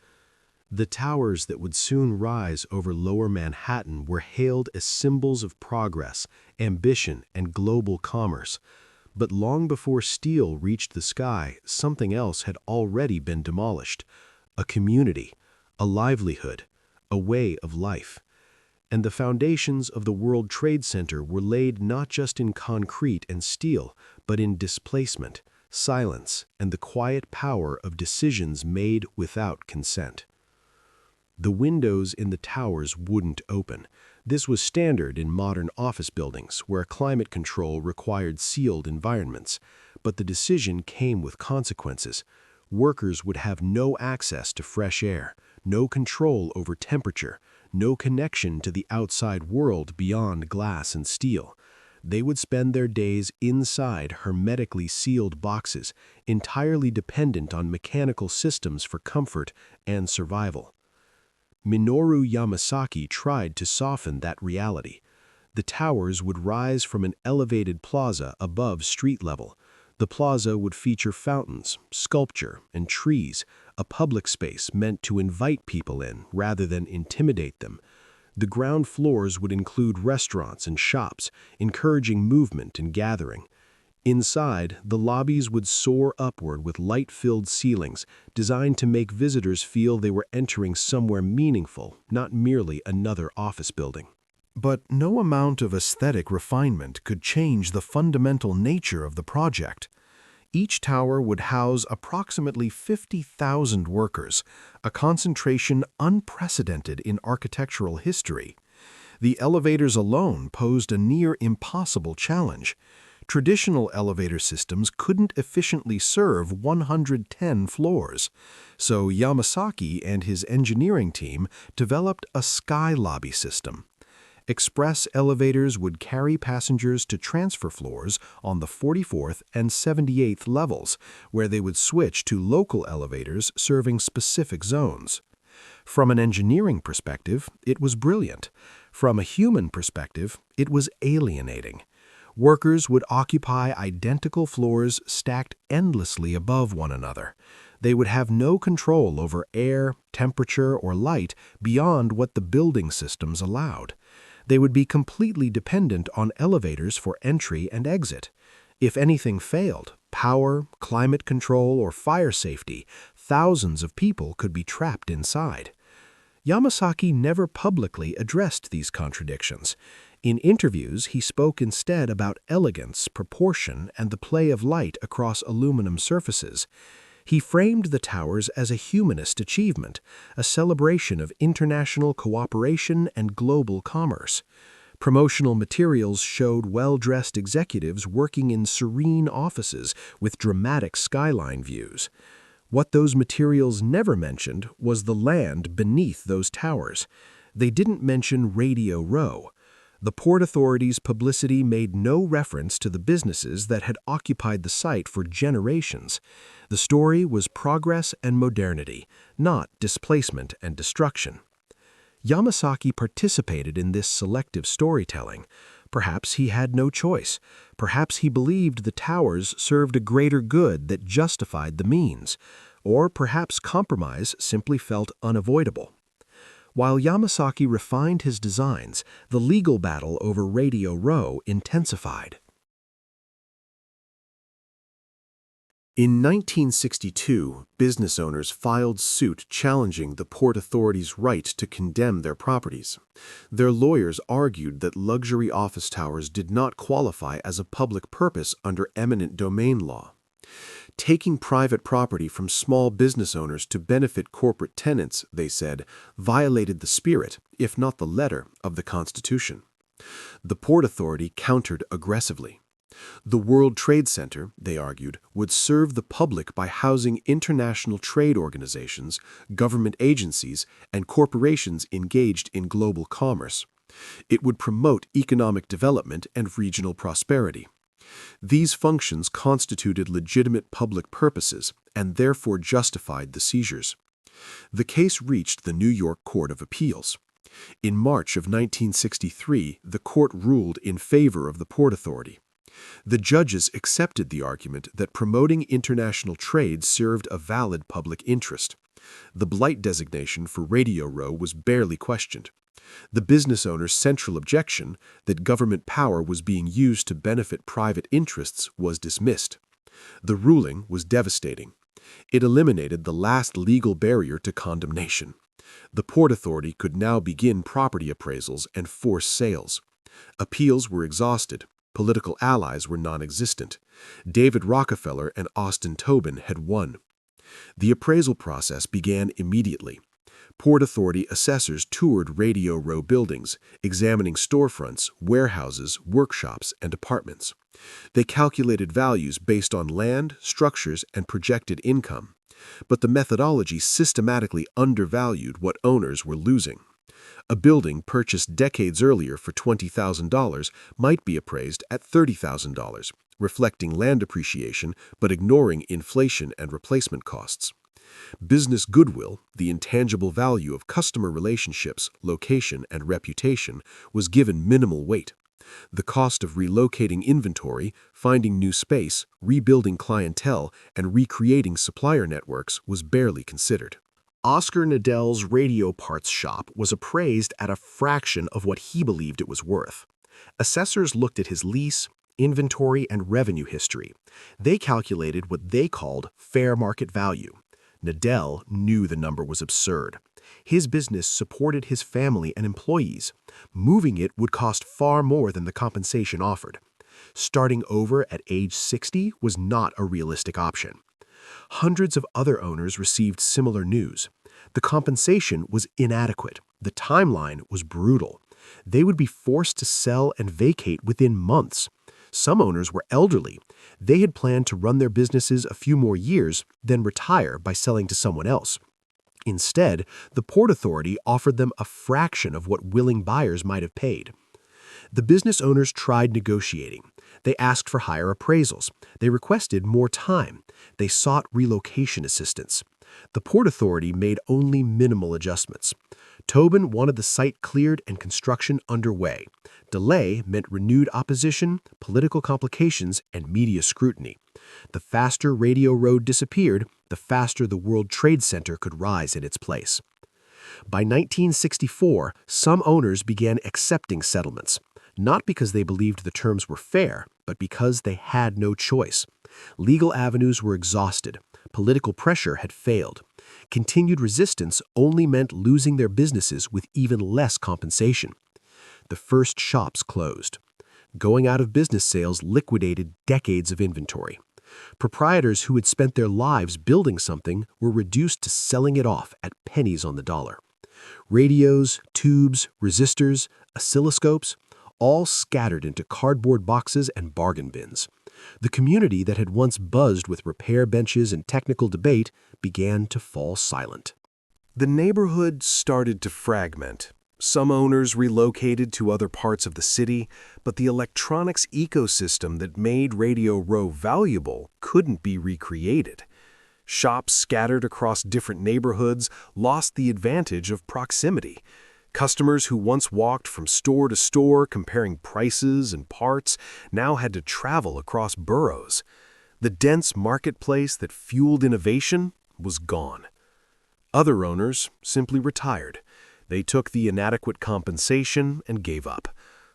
The towers that would soon rise over Lower Manhattan were hailed as symbols of progress, ambition, and global commerce. But long before steel reached the sky, something else had already been demolished: a community, a livelihood, a way of life. And the foundations of the World Trade Center were laid not just in concrete and steel, but in displacement, silence, and the quiet power of decisions made without consent. The windows in the towers wouldn't open. This was standard in modern office buildings, where climate control required sealed environments. But the decision came with consequences. Workers would have no access to fresh air, no control over temperature, no connection to the outside world beyond glass and steel. They would spend their days inside hermetically sealed boxes, entirely dependent on mechanical systems for comfort and survival. Minoru Yamasaki tried to soften that reality. The towers would rise from an elevated plaza above street level. The plaza would feature fountains, sculpture, and trees, a public space meant to invite people in rather than intimidate them. The ground floors would include restaurants and shops, encouraging movement and gathering. Inside, the lobbies would soar upward with light-filled ceilings, designed to make visitors feel they were entering somewhere meaningful, not merely another office building. But no amount of aesthetic refinement could change the fundamental nature of the project. Each tower would house approximately 50,000 workers, a concentration unprecedented in architectural history. The elevators alone posed a near impossible challenge. Traditional elevator systems couldn't efficiently serve 110 floors, so Yamasaki and his engineering team developed a sky lobby system. Express elevators would carry passengers to transfer floors on the 44th and 78th levels, where they would switch to local elevators serving specific zones. From an engineering perspective, it was brilliant. From a human perspective, it was alienating. Workers would occupy identical floors stacked endlessly above one another. They would have no control over air, temperature, or light beyond what the building systems allowed. They would be completely dependent on elevators for entry and exit. If anything failed, power, climate control, or fire safety, thousands of people could be trapped inside. Yamasaki never publicly addressed these contradictions. In interviews, he spoke instead about elegance, proportion, and the play of light across aluminum surfaces. He framed the towers as a humanist achievement, a celebration of international cooperation and global commerce. Promotional materials showed well-dressed executives working in serene offices with dramatic skyline views. What those materials never mentioned was the land beneath those towers. They didn't mention Radio Row. The Port Authority's publicity made no reference to the businesses that had occupied the site for generations. The story was progress and modernity, not displacement and destruction. Yamasaki participated in this selective storytelling. Perhaps he had no choice. Perhaps he believed the towers served a greater good that justified the means. Or perhaps compromise simply felt unavoidable. While Yamasaki refined his designs, the legal battle over Radio Row intensified. In 1962, business owners filed suit challenging the Port Authority's right to condemn their properties. Their lawyers argued that luxury office towers did not qualify as a public purpose under eminent domain law. Taking private property from small business owners to benefit corporate tenants, they said, violated the spirit, if not the letter, of the Constitution. The Port Authority countered aggressively. The World Trade Center, they argued, would serve the public by housing international trade organizations, government agencies, and corporations engaged in global commerce. It would promote economic development and regional prosperity. These functions constituted legitimate public purposes and therefore justified the seizures. The case reached the New York Court of Appeals. In March of 1963, the court ruled in favor of the Port Authority. The judges accepted the argument that promoting international trade served a valid public interest. The blight designation for Radio Row was barely questioned. The business owner's central objection, that government power was being used to benefit private interests, was dismissed. The ruling was devastating. It eliminated the last legal barrier to condemnation. The Port Authority could now begin property appraisals and force sales. Appeals were exhausted. Political allies were non-existent. David Rockefeller and Austin Tobin had won. The appraisal process began immediately. Port Authority assessors toured Radio Row buildings, examining storefronts, warehouses, workshops, and apartments. They calculated values based on land, structures, and projected income. But the methodology systematically undervalued what owners were losing. A building purchased decades earlier for $20,000 might be appraised at $30,000, reflecting land appreciation but ignoring inflation and replacement costs. Business goodwill, the intangible value of customer relationships, location, and reputation, was given minimal weight. The cost of relocating inventory, finding new space, rebuilding clientele, and recreating supplier networks was barely considered. Oscar Nadel's radio parts shop was appraised at a fraction of what he believed it was worth. Assessors looked at his lease, inventory, and revenue history. They calculated what they called fair market value. Nadel knew the number was absurd. His business supported his family and employees. Moving it would cost far more than the compensation offered. Starting over at age 60 was not a realistic option. Hundreds of other owners received similar news. The compensation was inadequate. The timeline was brutal. They would be forced to sell and vacate within months. Some owners were elderly. They had planned to run their businesses a few more years, then retire by selling to someone else. Instead, the Port Authority offered them a fraction of what willing buyers might have paid. The business owners tried negotiating. They asked for higher appraisals. They requested more time. They sought relocation assistance. The Port Authority made only minimal adjustments. Tobin wanted the site cleared and construction underway. Delay meant renewed opposition, political complications, and media scrutiny. The faster Radio Row disappeared, the faster the World Trade Center could rise in its place. By 1964, some owners began accepting settlements, not because they believed the terms were fair, but because they had no choice. Legal avenues were exhausted. Political pressure had failed. Continued resistance only meant losing their businesses with even less compensation. The first shops closed. Going out of business sales liquidated decades of inventory. Proprietors who had spent their lives building something were reduced to selling it off at pennies on the dollar. Radios, tubes, resistors, oscilloscopes, all scattered into cardboard boxes and bargain bins. The community that had once buzzed with repair benches and technical debate began to fall silent. The neighborhood started to fragment. Some owners relocated to other parts of the city, but the electronics ecosystem that made Radio Row valuable couldn't be recreated. Shops scattered across different neighborhoods lost the advantage of proximity. Customers who once walked from store to store comparing prices and parts now had to travel across boroughs. The dense marketplace that fueled innovation was gone. Other owners simply retired. They took the inadequate compensation and gave up.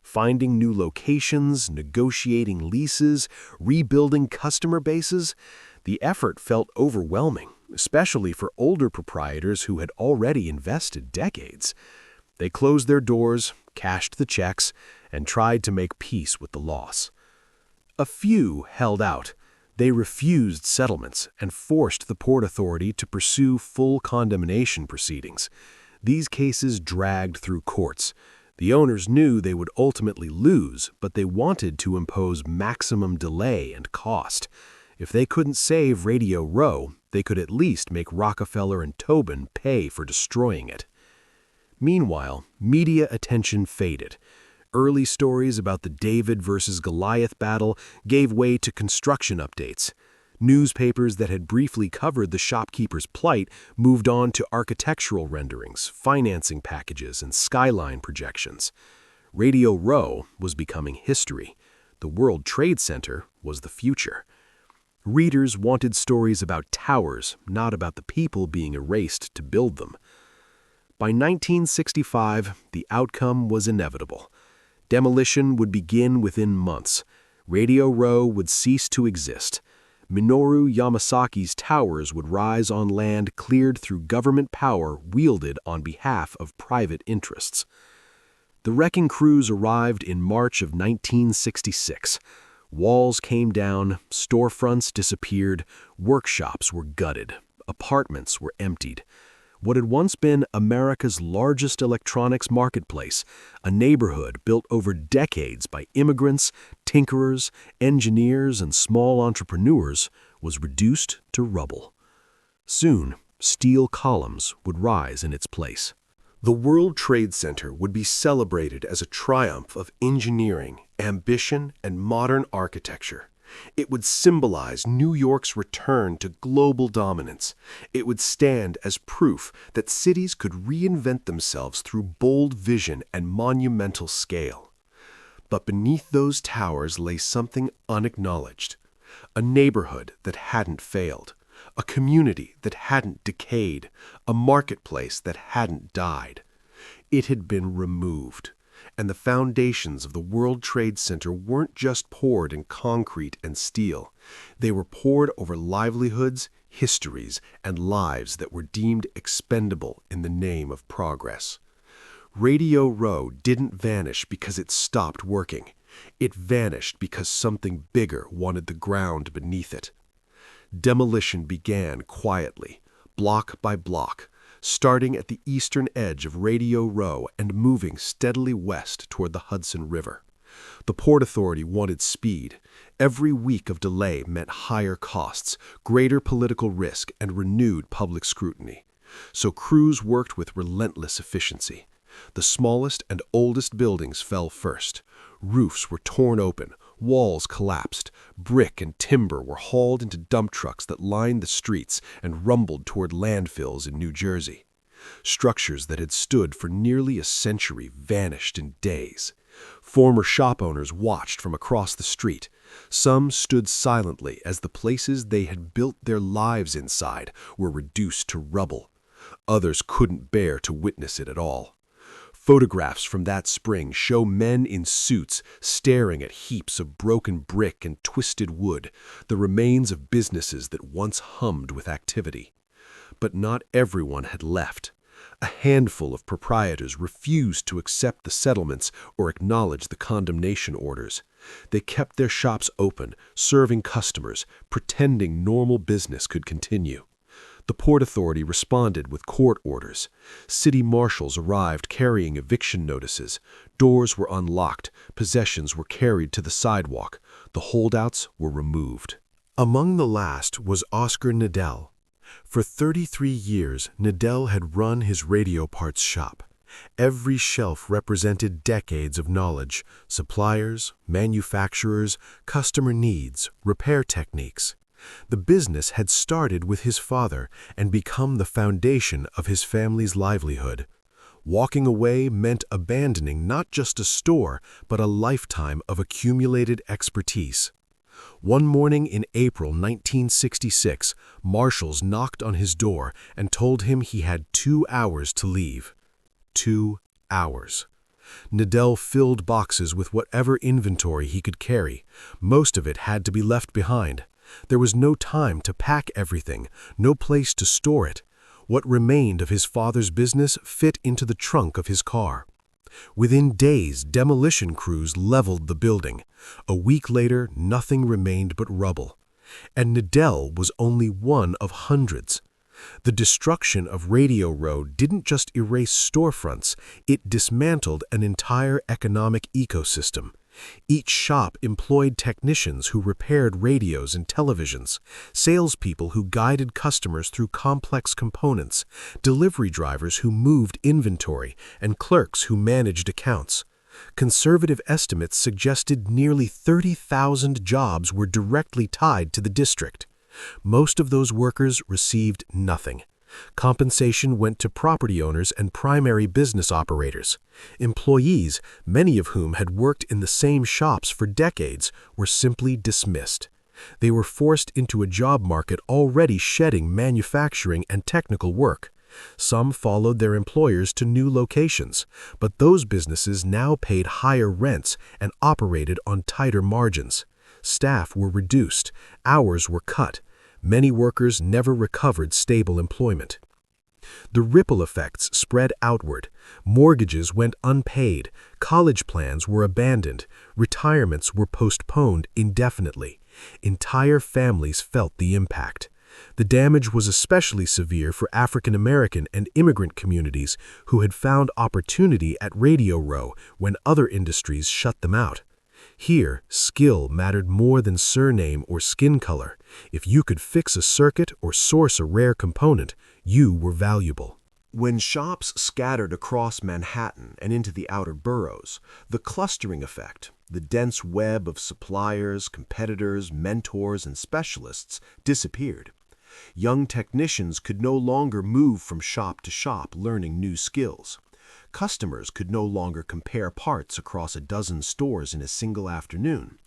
Finding new locations, negotiating leases, rebuilding customer bases, the effort felt overwhelming, especially for older proprietors who had already invested decades. They closed their doors, cashed the checks, and tried to make peace with the loss. A few held out. They refused settlements and forced the Port Authority to pursue full condemnation proceedings. These cases dragged through courts. The owners knew they would ultimately lose, but they wanted to impose maximum delay and cost. If they couldn't save Radio Row, they could at least make Rockefeller and Tobin pay for destroying it. Meanwhile, media attention faded. Early stories about the David versus Goliath battle gave way to construction updates. Newspapers that had briefly covered the shopkeepers' plight moved on to architectural renderings, financing packages, and skyline projections. Radio Row was becoming history. The World Trade Center was the future. Readers wanted stories about towers, not about the people being erased to build them. By 1965, the outcome was inevitable. Demolition would begin within months. Radio Row would cease to exist. Minoru Yamasaki's towers would rise on land cleared through government power wielded on behalf of private interests. The wrecking crews arrived in March of 1966. Walls came down, storefronts disappeared, workshops were gutted, apartments were emptied. What had once been America's largest electronics marketplace, a neighborhood built over decades by immigrants, tinkerers, engineers, and small entrepreneurs, was reduced to rubble. Soon, steel columns would rise in its place. The World Trade Center would be celebrated as a triumph of engineering, ambition, and modern architecture. It would symbolize New York's return to global dominance. It would stand as proof that cities could reinvent themselves through bold vision and monumental scale. But beneath those towers lay something unacknowledged. A neighborhood that hadn't failed. A community that hadn't decayed. A marketplace that hadn't died. It had been removed. And the foundations of the World Trade Center weren't just poured in concrete and steel. They were poured over livelihoods, histories, and lives that were deemed expendable in the name of progress. Radio Row didn't vanish because it stopped working. It vanished because something bigger wanted the ground beneath it. Demolition began quietly, block by block, starting at the eastern edge of Radio Row and moving steadily west toward the Hudson River. The Port Authority wanted speed. Every week of delay meant higher costs, greater political risk, and renewed public scrutiny. So crews worked with relentless efficiency. The smallest and oldest buildings fell first. Roofs were torn open, walls collapsed, brick and timber were hauled into dump trucks that lined the streets and rumbled toward landfills in New Jersey. Structures that had stood for nearly a century vanished in days. Former shop owners watched from across the street. Some stood silently as the places they had built their lives inside were reduced to rubble. Others couldn't bear to witness it at all. Photographs from that spring show men in suits staring at heaps of broken brick and twisted wood, the remains of businesses that once hummed with activity. But not everyone had left. A handful of proprietors refused to accept the settlements or acknowledge the condemnation orders. They kept their shops open, serving customers, pretending normal business could continue. The Port Authority responded with court orders. City marshals arrived carrying eviction notices. Doors were unlocked. Possessions were carried to the sidewalk. The holdouts were removed. Among the last was Oscar Nadell. For 33 years, Nadell had run his radio parts shop. Every shelf represented decades of knowledge: suppliers, manufacturers, customer needs, repair techniques. The business had started with his father and become the foundation of his family's livelihood. Walking away meant abandoning not just a store, but a lifetime of accumulated expertise. One morning in April 1966, marshals knocked on his door and told him he had 2 hours to leave. 2 hours. Nadell filled boxes with whatever inventory he could carry. Most of it had to be left behind. There was no time to pack everything, no place to store it. What remained of his father's business fit into the trunk of his car. Within days, demolition crews leveled the building. A week later, nothing remained but rubble. And Nadell was only one of hundreds. The destruction of Radio Row didn't just erase storefronts, it dismantled an entire economic ecosystem. Each shop employed technicians who repaired radios and televisions, salespeople who guided customers through complex components, delivery drivers who moved inventory, and clerks who managed accounts. Conservative estimates suggested nearly 30,000 jobs were directly tied to the district. Most of those workers received nothing. Compensation went to property owners and primary business operators. Employees, many of whom had worked in the same shops for decades, were simply dismissed. They were forced into a job market already shedding manufacturing and technical work. Some followed their employers to new locations, but those businesses now paid higher rents and operated on tighter margins. Staff were reduced, hours were cut. Many workers never recovered stable employment. The ripple effects spread outward. Mortgages went unpaid, college plans were abandoned, retirements were postponed indefinitely. Entire families felt the impact. The damage was especially severe for African American and immigrant communities who had found opportunity at Radio Row when other industries shut them out. Here, skill mattered more than surname or skin color. If you could fix a circuit or source a rare component, you were valuable. When shops scattered across Manhattan and into the outer boroughs, the clustering effect, the dense web of suppliers, competitors, mentors, and specialists disappeared. Young technicians could no longer move from shop to shop learning new skills. Customers could no longer compare parts across a dozen stores in a single afternoon.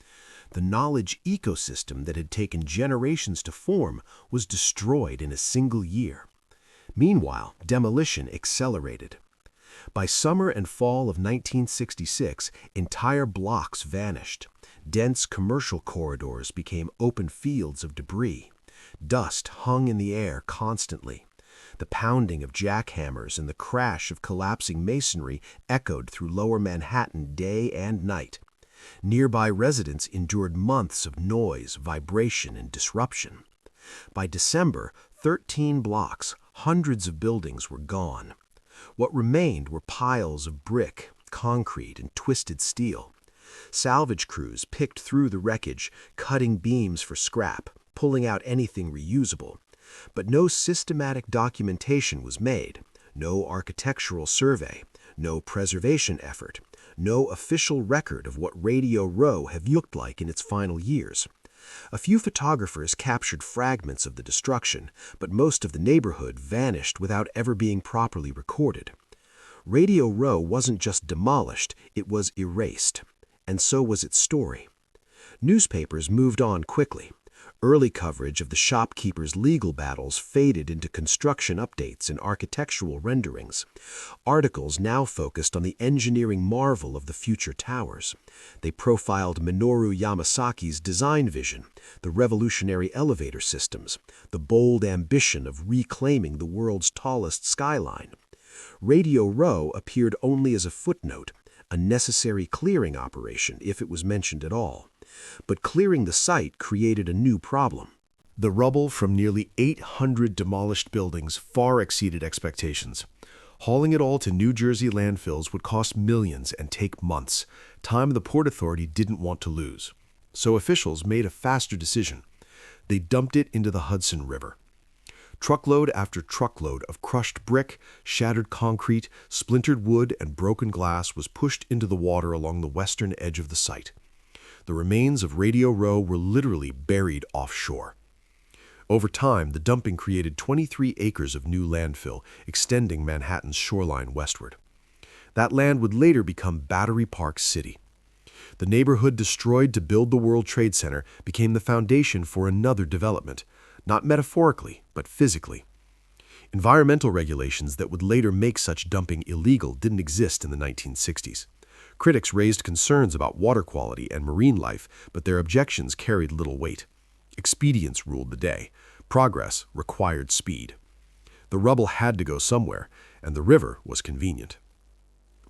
The knowledge ecosystem that had taken generations to form was destroyed in a single year. Meanwhile, demolition accelerated. By summer and fall of 1966, entire blocks vanished. Dense commercial corridors became open fields of debris. Dust hung in the air constantly. The pounding of jackhammers and the crash of collapsing masonry echoed through lower Manhattan day and night. Nearby residents endured months of noise, vibration, and disruption. By December, 13 blocks, hundreds of buildings were gone. What remained were piles of brick, concrete, and twisted steel. Salvage crews picked through the wreckage, cutting beams for scrap, pulling out anything reusable. But no systematic documentation was made, no architectural survey, no preservation effort, no official record of what Radio Row had looked like in its final years. A few photographers captured fragments of the destruction, but most of the neighborhood vanished without ever being properly recorded. Radio Row wasn't just demolished, it was erased. And so was its story. Newspapers moved on quickly. Early coverage of the shopkeepers' legal battles faded into construction updates and architectural renderings. Articles now focused on the engineering marvel of the future towers. They profiled Minoru Yamasaki's design vision, the revolutionary elevator systems, the bold ambition of reclaiming the world's tallest skyline. Radio Row appeared only as a footnote, a necessary clearing operation if it was mentioned at all. But clearing the site created a new problem. The rubble from nearly 800 demolished buildings far exceeded expectations. Hauling it all to New Jersey landfills would cost millions and take months, time the Port Authority didn't want to lose. So officials made a faster decision. They dumped it into the Hudson River. Truckload after truckload of crushed brick, shattered concrete, splintered wood, and broken glass was pushed into the water along the western edge of the site. The remains of Radio Row were literally buried offshore. Over time, the dumping created 23 acres of new landfill, extending Manhattan's shoreline westward. That land would later become Battery Park City. The neighborhood destroyed to build the World Trade Center became the foundation for another development, not metaphorically, but physically. Environmental regulations that would later make such dumping illegal didn't exist in the 1960s. Critics raised concerns about water quality and marine life, but their objections carried little weight. Expedience ruled the day. Progress required speed. The rubble had to go somewhere, and the river was convenient.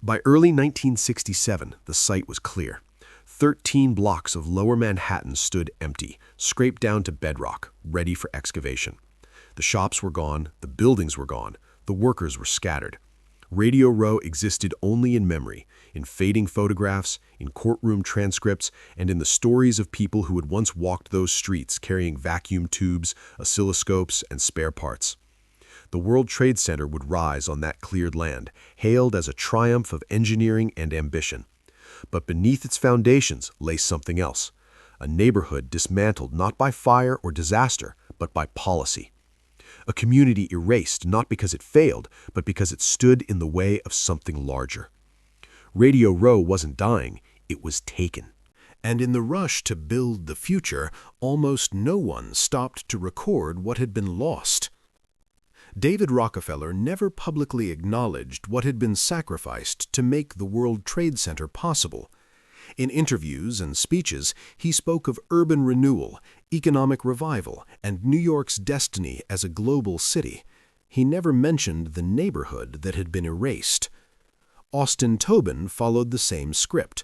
By early 1967, the site was clear. 13 blocks of lower Manhattan stood empty, scraped down to bedrock, ready for excavation. The shops were gone, the buildings were gone, the workers were scattered. Radio Row existed only in memory, in fading photographs, in courtroom transcripts, and in the stories of people who had once walked those streets carrying vacuum tubes, oscilloscopes, and spare parts. The World Trade Center would rise on that cleared land, hailed as a triumph of engineering and ambition. But beneath its foundations lay something else, a neighborhood dismantled not by fire or disaster, but by policy. A community erased not because it failed, but because it stood in the way of something larger. Radio Row wasn't dying, it was taken. And in the rush to build the future, almost no one stopped to record what had been lost. David Rockefeller never publicly acknowledged what had been sacrificed to make the World Trade Center possible. In interviews and speeches, he spoke of urban renewal, economic revival, and New York's destiny as a global city. He never mentioned the neighborhood that had been erased. Austin Tobin followed the same script.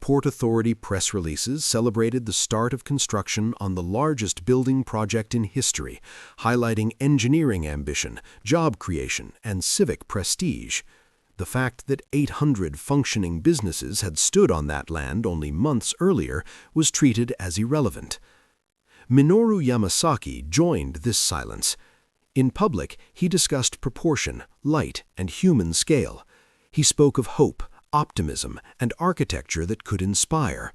Port Authority press releases celebrated the start of construction on the largest building project in history, highlighting engineering ambition, job creation, and civic prestige. The fact that 800 functioning businesses had stood on that land only months earlier was treated as irrelevant. Minoru Yamasaki joined this silence. In public, he discussed proportion, light, and human scale. He spoke of hope, optimism, and architecture that could inspire.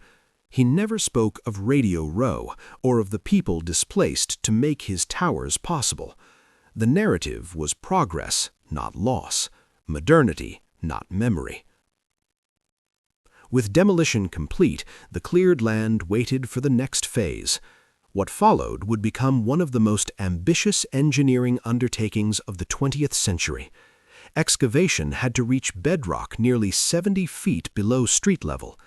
He never spoke of Radio Row or of the people displaced to make his towers possible. The narrative was progress, not loss. Modernity, not memory. With demolition complete, the cleared land waited for the next phase. What followed would become one of the most ambitious engineering undertakings of the 20th century. Excavation had to reach bedrock nearly 70 feet below street level.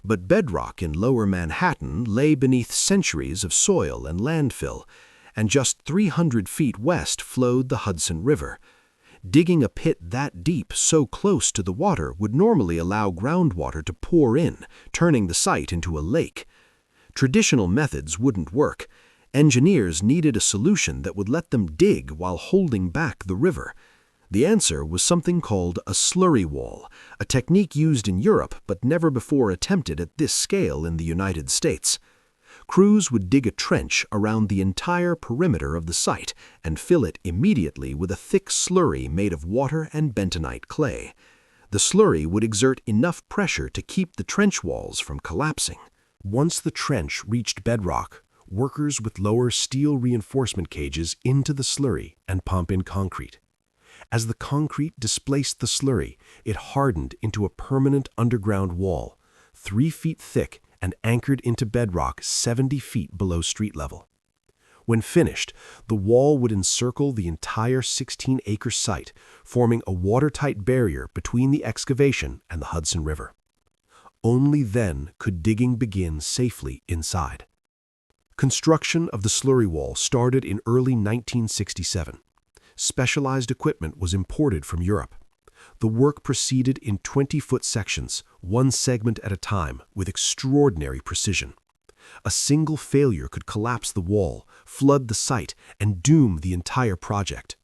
But bedrock in lower Manhattan lay beneath centuries of soil and landfill, and just 300 feet west flowed the Hudson River. Digging a pit that deep so close to the water would normally allow groundwater to pour in, turning the site into a lake. Traditional methods wouldn't work. Engineers needed a solution that would let them dig while holding back the river. The answer was something called a slurry wall, a technique used in Europe but never before attempted at this scale in the United States. Crews would dig a trench around the entire perimeter of the site and fill it immediately with a thick slurry made of water and bentonite clay. The slurry would exert enough pressure to keep the trench walls from collapsing. Once the trench reached bedrock, workers would lower steel reinforcement cages into the slurry and pump in concrete. As the concrete displaced the slurry, it hardened into a permanent underground wall, 3 feet thick and anchored into bedrock 70 feet below street level. When finished, the wall would encircle the entire 16-acre site, forming a watertight barrier between the excavation and the Hudson River. Only then could digging begin safely inside. Construction of the slurry wall started in early 1967. Specialized equipment was imported from Europe. The work proceeded in 20-foot sections, one segment at a time, with extraordinary precision. A single failure could collapse the wall, flood the site, and doom the entire project.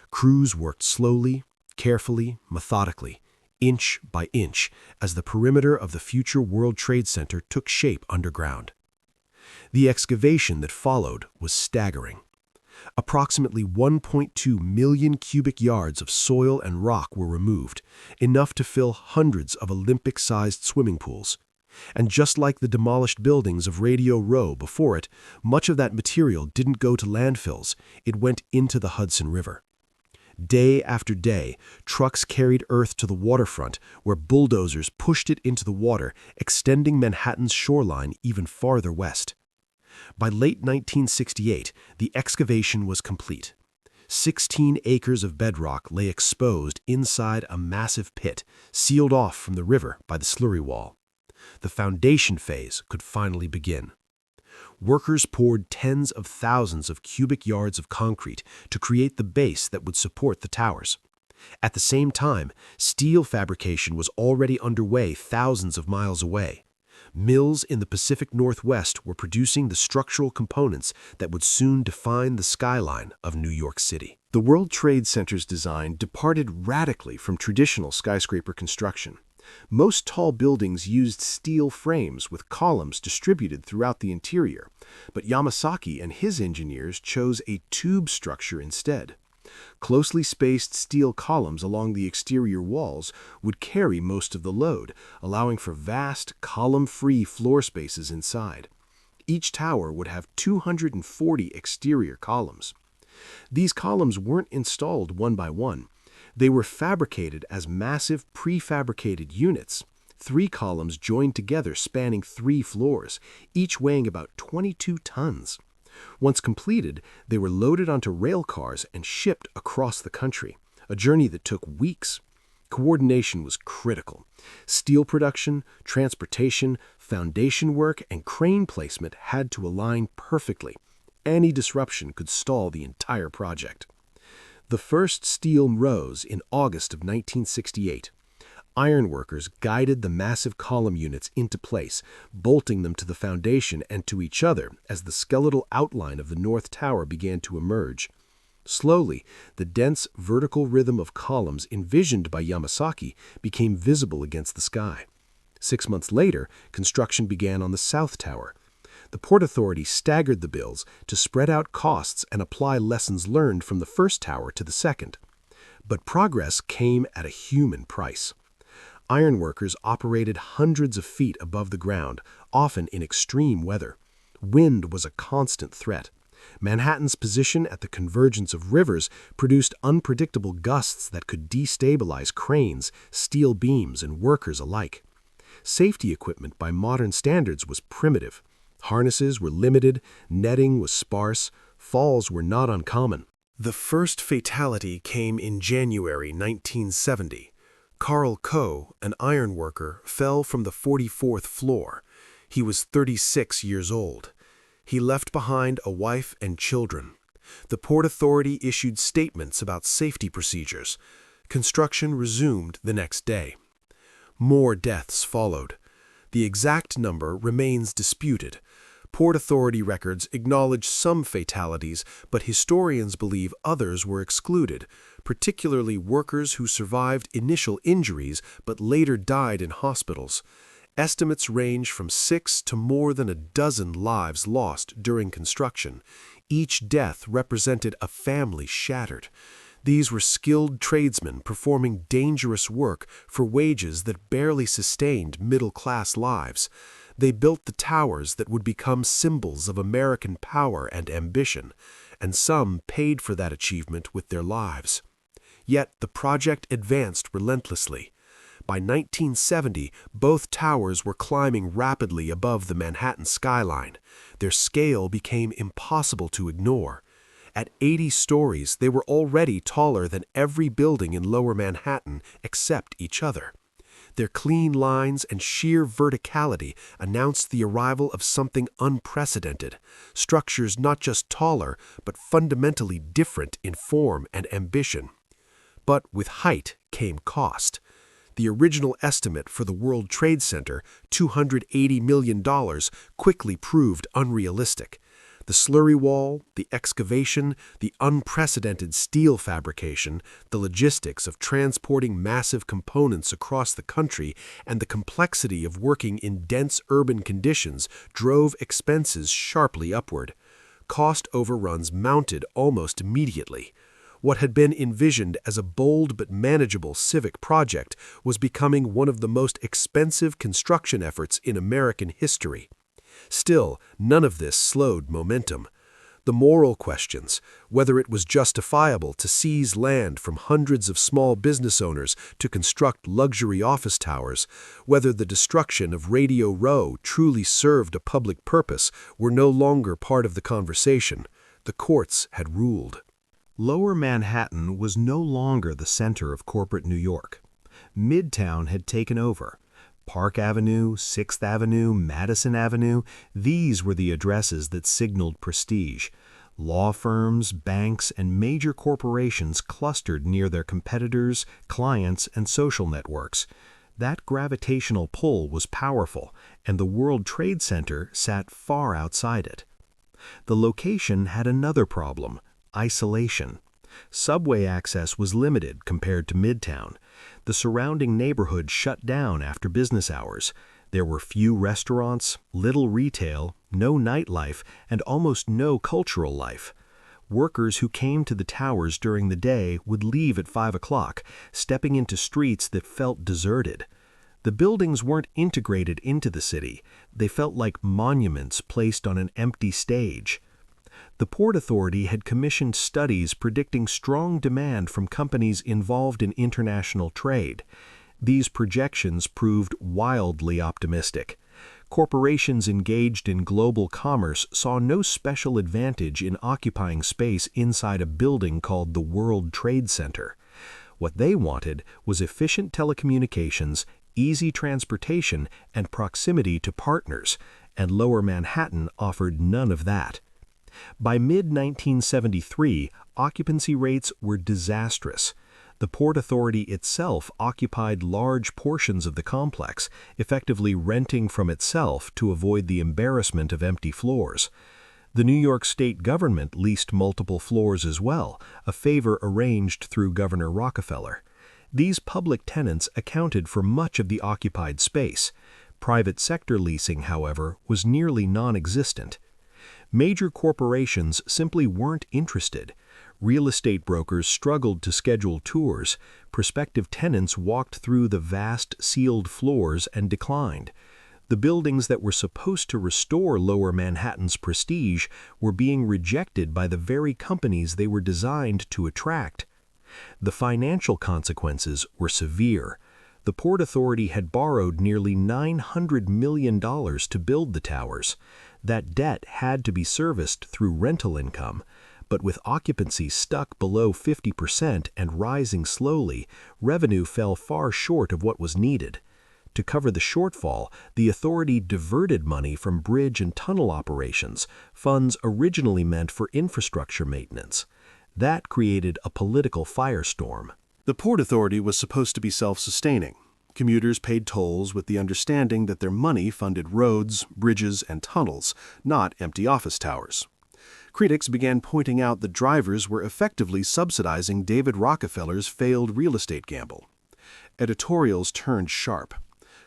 Crews worked slowly, carefully, methodically, inch by inch, as the perimeter of the future World Trade Center took shape underground. The excavation that followed was staggering. Approximately 1.2 million cubic yards of soil and rock were removed, enough to fill hundreds of Olympic-sized swimming pools. And just like the demolished buildings of Radio Row before it, much of that material didn't go to landfills, it went into the Hudson River. Day after day, trucks carried earth to the waterfront, where bulldozers pushed it into the water, extending Manhattan's shoreline even farther west. By late 1968, the excavation was complete. 16 acres of bedrock lay exposed inside a massive pit, sealed off from the river by the slurry wall. The foundation phase could finally begin. Workers poured tens of thousands of cubic yards of concrete to create the base that would support the towers. At the same time, steel fabrication was already underway thousands of miles away. Mills in the Pacific Northwest were producing the structural components that would soon define the skyline of New York City. The World Trade Center's design departed radically from traditional skyscraper construction. Most tall buildings used steel frames with columns distributed throughout the interior, but Yamasaki and his engineers chose a tube structure instead. Closely spaced steel columns along the exterior walls would carry most of the load, allowing for vast, column-free floor spaces inside. Each tower would have 240 exterior columns. These columns weren't installed one by one. They were fabricated as massive prefabricated units, 3 columns joined together spanning 3 floors, each weighing about 22 tons. Once completed, they were loaded onto rail cars and shipped across the country, a journey that took weeks. Coordination was critical. Steel production, transportation, foundation work, and crane placement had to align perfectly. Any disruption could stall the entire project. The first steel rose in August of 1968. Ironworkers guided the massive column units into place, bolting them to the foundation and to each other as the skeletal outline of the North Tower began to emerge. Slowly, the dense vertical rhythm of columns envisioned by Yamasaki became visible against the sky. 6 months later, construction began on the South Tower. The Port Authority staggered the bills to spread out costs and apply lessons learned from the first tower to the second. But progress came at a human price. Ironworkers operated hundreds of feet above the ground, often in extreme weather. Wind was a constant threat. Manhattan's position at the convergence of rivers produced unpredictable gusts that could destabilize cranes, steel beams, and workers alike. Safety equipment by modern standards was primitive. Harnesses were limited, netting was sparse, falls were not uncommon. The first fatality came in January 1970. Carl Coe, an ironworker, fell from the 44th floor. He was 36 years old. He left behind a wife and children. The Port Authority issued statements about safety procedures. Construction resumed the next day. More deaths followed. The exact number remains disputed. Port Authority records acknowledge some fatalities, but historians believe others were excluded, particularly workers who survived initial injuries but later died in hospitals. Estimates range from 6 to more than a dozen lives lost during construction. Each death represented a family shattered. These were skilled tradesmen performing dangerous work for wages that barely sustained middle-class lives. They built the towers that would become symbols of American power and ambition, and some paid for that achievement with their lives. Yet the project advanced relentlessly. By 1970, both towers were climbing rapidly above the Manhattan skyline. Their scale became impossible to ignore. At 80 stories, they were already taller than every building in Lower Manhattan except each other. Their clean lines and sheer verticality announced the arrival of something unprecedented, structures not just taller, but fundamentally different in form and ambition. But with height came cost. The original estimate for the World Trade Center, $280 million, quickly proved unrealistic. The slurry wall, the excavation, the unprecedented steel fabrication, the logistics of transporting massive components across the country, and the complexity of working in dense urban conditions drove expenses sharply upward. Cost overruns mounted almost immediately. What had been envisioned as a bold but manageable civic project was becoming one of the most expensive construction efforts in American history. Still, none of this slowed momentum. The moral questions, whether it was justifiable to seize land from hundreds of small business owners to construct luxury office towers, whether the destruction of Radio Row truly served a public purpose, were no longer part of the conversation. The courts had ruled. Lower Manhattan was no longer the center of corporate New York. Midtown had taken over. Park Avenue, 6th Avenue, Madison Avenue, these were the addresses that signaled prestige. Law firms, banks, and major corporations clustered near their competitors, clients, and social networks. That gravitational pull was powerful, and the World Trade Center sat far outside it. The location had another problem: isolation. Subway access was limited compared to Midtown. The surrounding neighborhood shut down after business hours. There were few restaurants, little retail, no nightlife, and almost no cultural life. Workers who came to the towers during the day would leave at 5 o'clock, stepping into streets that felt deserted. The buildings weren't integrated into the city. They felt like monuments placed on an empty stage. The Port Authority had commissioned studies predicting strong demand from companies involved in international trade. These projections proved wildly optimistic. Corporations engaged in global commerce saw no special advantage in occupying space inside a building called the World Trade Center. What they wanted was efficient telecommunications, easy transportation, and proximity to partners, and Lower Manhattan offered none of that. By mid-1973, occupancy rates were disastrous. The Port Authority itself occupied large portions of the complex, effectively renting from itself to avoid the embarrassment of empty floors. The New York State government leased multiple floors as well, a favor arranged through Governor Rockefeller. These public tenants accounted for much of the occupied space. Private sector leasing, however, was nearly non-existent. Major corporations simply weren't interested. Real estate brokers struggled to schedule tours. Prospective tenants walked through the vast, sealed floors and declined. The buildings that were supposed to restore Lower Manhattan's prestige were being rejected by the very companies they were designed to attract. The financial consequences were severe. The Port Authority had borrowed nearly $900 million to build the towers. That debt had to be serviced through rental income, but with occupancy stuck below 50% and rising slowly, revenue fell far short of what was needed. To cover the shortfall, the authority diverted money from bridge and tunnel operations, funds originally meant for infrastructure maintenance. That created a political firestorm. The Port Authority was supposed to be self-sustaining. Commuters paid tolls with the understanding that their money funded roads, bridges, and tunnels, not empty office towers. Critics began pointing out that drivers were effectively subsidizing David Rockefeller's failed real estate gamble. Editorials turned sharp.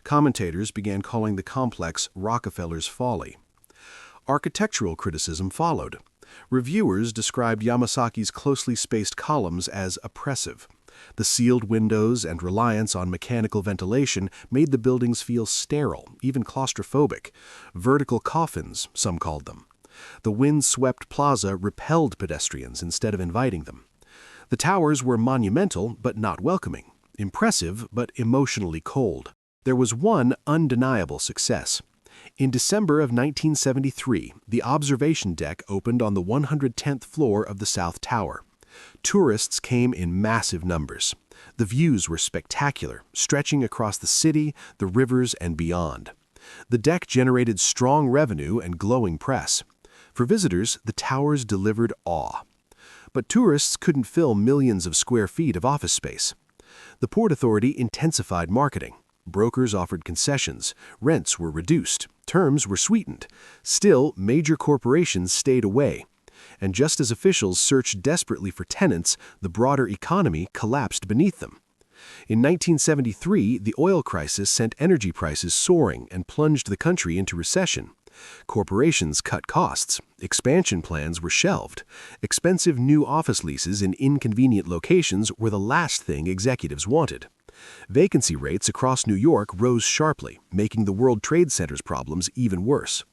Commentators began calling the complex Rockefeller's folly. Architectural criticism followed. Reviewers described Yamasaki's closely spaced columns as oppressive. The sealed windows and reliance on mechanical ventilation made the buildings feel sterile, even claustrophobic. Vertical coffins, some called them. The wind-swept plaza repelled pedestrians instead of inviting them. The towers were monumental but not welcoming, impressive but emotionally cold. There was one undeniable success. In December of 1973, the observation deck opened on the 110th floor of the South Tower. Tourists came in massive numbers. The views were spectacular, stretching across the city, the rivers, and beyond. The deck generated strong revenue and glowing press. For visitors, the towers delivered awe. But tourists couldn't fill millions of square feet of office space. The Port Authority intensified marketing. Brokers offered concessions, rents were reduced, terms were sweetened. Still, major corporations stayed away. And just as officials searched desperately for tenants, the broader economy collapsed beneath them. In 1973, the oil crisis sent energy prices soaring and plunged the country into recession. Corporations cut costs, expansion plans were shelved. Expensive new office leases in inconvenient locations were the last thing executives wanted. Vacancy rates across New York rose sharply, making the World Trade Center's problems even worse.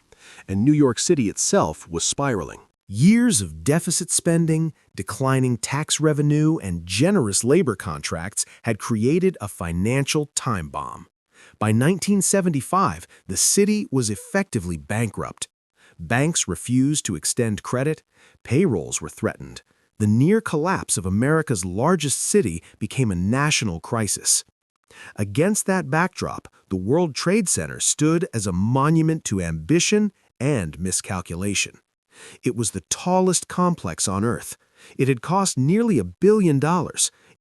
And New York City itself was spiraling. Years of deficit spending, declining tax revenue, and generous labor contracts had created a financial time bomb. By 1975, the city was effectively bankrupt. Banks refused to extend credit, payrolls were threatened. The near collapse of America's largest city became a national crisis. Against that backdrop, the World Trade Center stood as a monument to ambition and miscalculation. It was the tallest complex on Earth. It had cost nearly $1 billion.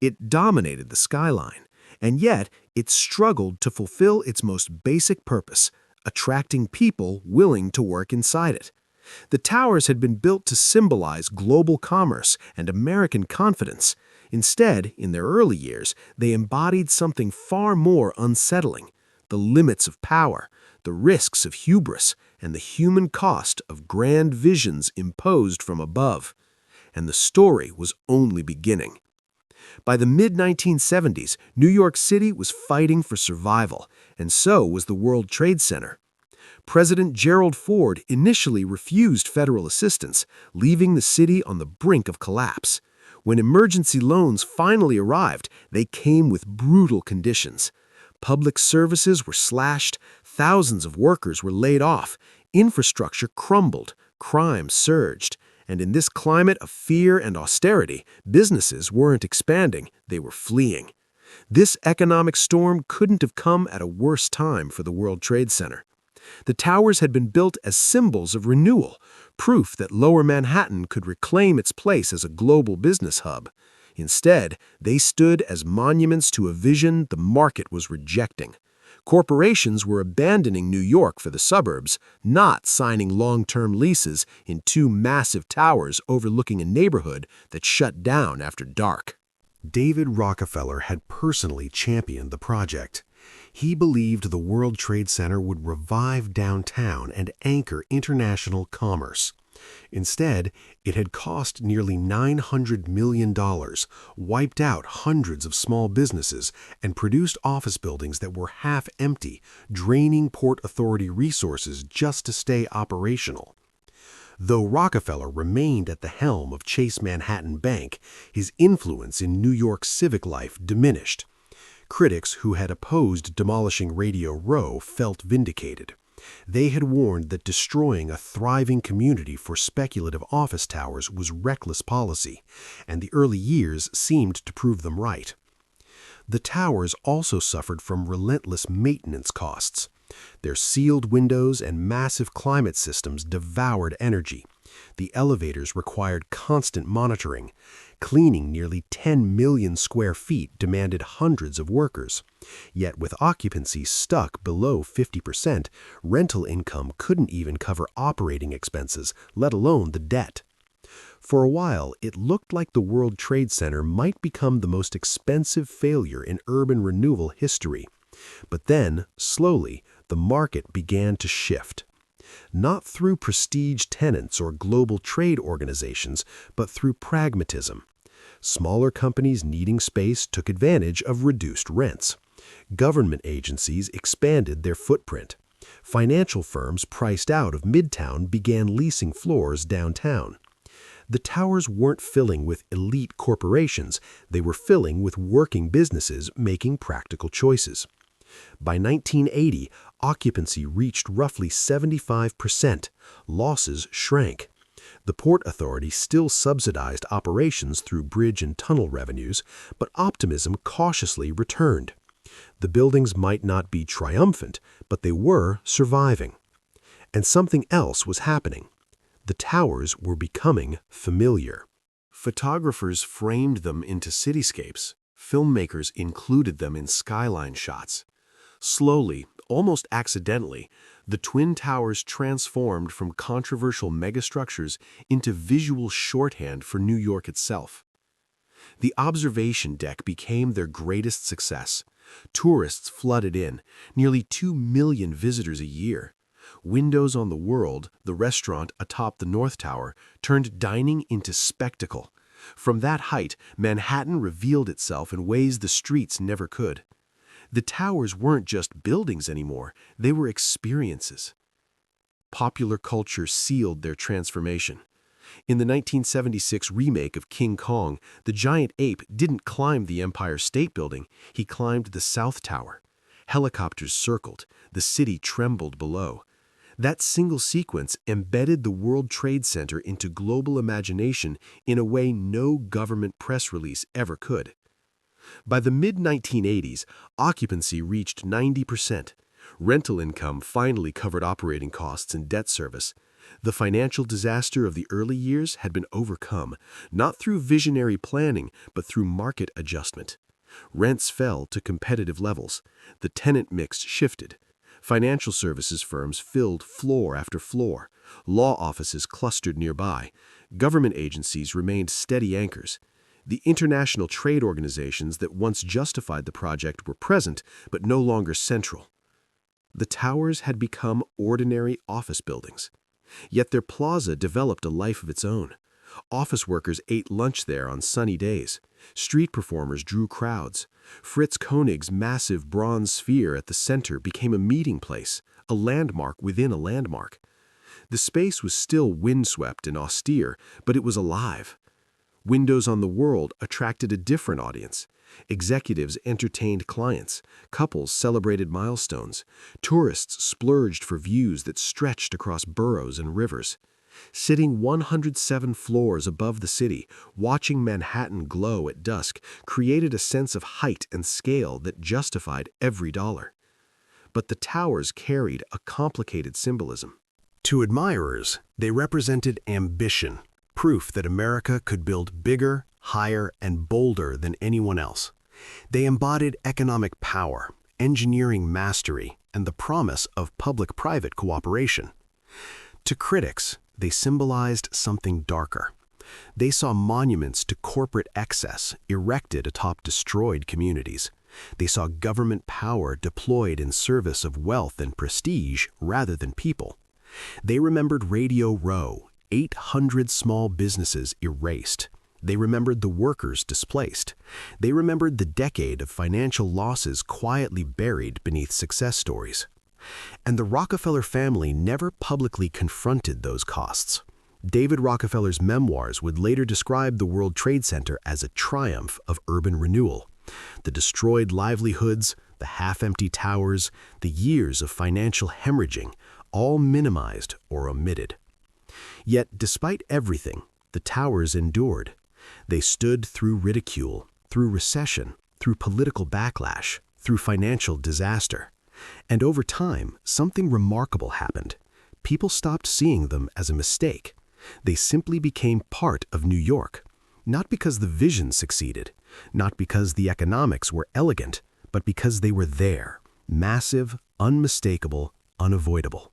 It dominated the skyline. And yet, it struggled to fulfill its most basic purpose, attracting people willing to work inside it. The towers had been built to symbolize global commerce and American confidence. Instead, in their early years, they embodied something far more unsettling: the limits of power, the risks of hubris, and the human cost of grand visions imposed from above. And the story was only beginning. By the mid-1970s, New York City was fighting for survival, and so was the World Trade Center. President Gerald Ford initially refused federal assistance, leaving the city on the brink of collapse. When emergency loans finally arrived, they came with brutal conditions. Public services were slashed, thousands of workers were laid off, infrastructure crumbled, crime surged. And in this climate of fear and austerity, businesses weren't expanding, they were fleeing. This economic storm couldn't have come at a worse time for the World Trade Center. The towers had been built as symbols of renewal, proof that Lower Manhattan could reclaim its place as a global business hub. Instead, they stood as monuments to a vision the market was rejecting. Corporations were abandoning New York for the suburbs, not signing long-term leases in two massive towers overlooking a neighborhood that shut down after dark. David Rockefeller had personally championed the project. He believed the World Trade Center would revive downtown and anchor international commerce. Instead, it had cost nearly $900 million, wiped out hundreds of small businesses, and produced office buildings that were half empty, draining Port Authority resources just to stay operational. Though Rockefeller remained at the helm of Chase Manhattan Bank, his influence in New York's civic life diminished. Critics who had opposed demolishing Radio Row felt vindicated. They had warned that destroying a thriving community for speculative office towers was reckless policy, and the early years seemed to prove them right. The towers also suffered from relentless maintenance costs. Their sealed windows and massive climate systems devoured energy. The elevators required constant monitoring. Cleaning nearly 10 million square feet demanded hundreds of workers. Yet with occupancy stuck below 50%, rental income couldn't even cover operating expenses, let alone the debt. For a while, it looked like the World Trade Center might become the most expensive failure in urban renewal history. But then, slowly, the market began to shift. Not through prestige tenants or global trade organizations, but through pragmatism. Smaller companies needing space took advantage of reduced rents. Government agencies expanded their footprint. Financial firms priced out of Midtown began leasing floors downtown. The towers weren't filling with elite corporations, they were filling with working businesses making practical choices. By 1980, occupancy reached roughly 75%. Losses shrank. The Port Authority still subsidized operations through bridge and tunnel revenues, but optimism cautiously returned. The buildings might not be triumphant, but they were surviving. And something else was happening. The towers were becoming familiar. Photographers framed them into cityscapes. Filmmakers included them in skyline shots. Slowly, almost accidentally, the Twin Towers transformed from controversial megastructures into visual shorthand for New York itself. The observation deck became their greatest success. Tourists flooded in, nearly 2 million visitors a year. Windows on the World, the restaurant atop the North Tower, turned dining into spectacle. From that height, Manhattan revealed itself in ways the streets never could. The towers weren't just buildings anymore, they were experiences. Popular culture sealed their transformation. In the 1976 remake of King Kong, the giant ape didn't climb the Empire State Building, he climbed the South Tower. Helicopters circled, the city trembled below. That single sequence embedded the World Trade Center into global imagination in a way no government press release ever could. By the mid-1980s, occupancy reached 90%. Rental income finally covered operating costs and debt service. The financial disaster of the early years had been overcome, not through visionary planning, but through market adjustment. Rents fell to competitive levels. The tenant mix shifted. Financial services firms filled floor after floor. Law offices clustered nearby. Government agencies remained steady anchors. The international trade organizations that once justified the project were present, but no longer central. The towers had become ordinary office buildings. Yet their plaza developed a life of its own. Office workers ate lunch there on sunny days. Street performers drew crowds. Fritz Koenig's massive bronze sphere at the center became a meeting place, a landmark within a landmark. The space was still windswept and austere, but it was alive. Windows on the World attracted a different audience. Executives entertained clients. Couples celebrated milestones. Tourists splurged for views that stretched across boroughs and rivers. Sitting 107 floors above the city, watching Manhattan glow at dusk created a sense of height and scale that justified every dollar. But the towers carried a complicated symbolism. To admirers, they represented ambition, proof that America could build bigger, higher, and bolder than anyone else. They embodied economic power, engineering mastery, and the promise of public-private cooperation. To critics, they symbolized something darker. They saw monuments to corporate excess erected atop destroyed communities. They saw government power deployed in service of wealth and prestige rather than people. They remembered Radio Row, 800 small businesses erased. They remembered the workers displaced. They remembered the decade of financial losses quietly buried beneath success stories. And the Rockefeller family never publicly confronted those costs. David Rockefeller's memoirs would later describe the World Trade Center as a triumph of urban renewal. The destroyed livelihoods, the half-empty towers, the years of financial hemorrhaging, all minimized or omitted. Yet, despite everything, the towers endured. They stood through ridicule, through recession, through political backlash, through financial disaster. And over time, something remarkable happened. People stopped seeing them as a mistake. They simply became part of New York. Not because the vision succeeded, not because the economics were elegant, but because they were there, massive, unmistakable, unavoidable.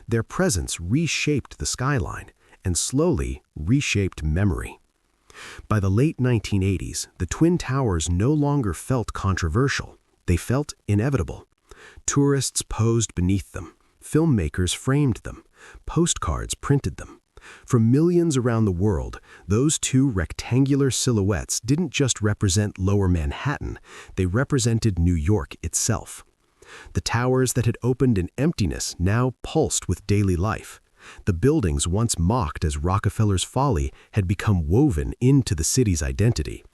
Their presence reshaped the skyline and slowly reshaped memory. By the late 1980s, the Twin Towers no longer felt controversial. They felt inevitable. Tourists posed beneath them. Filmmakers framed them. Postcards printed them. For millions around the world, those two rectangular silhouettes didn't just represent Lower Manhattan, they represented New York itself. The towers that had opened in emptiness now pulsed with daily life. The buildings once mocked as Rockefeller's folly had become woven into the city's identity.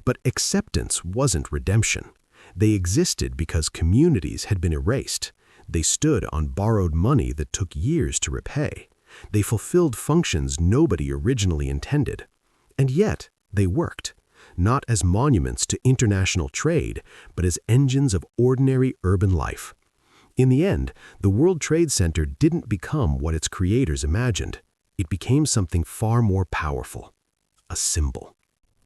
But acceptance wasn't redemption. They existed because communities had been erased. They stood on borrowed money that took years to repay. They fulfilled functions nobody originally intended. And yet, they worked, not as monuments to international trade, but as engines of ordinary urban life. In the end, the World Trade Center didn't become what its creators imagined. It became something far more powerful, a symbol.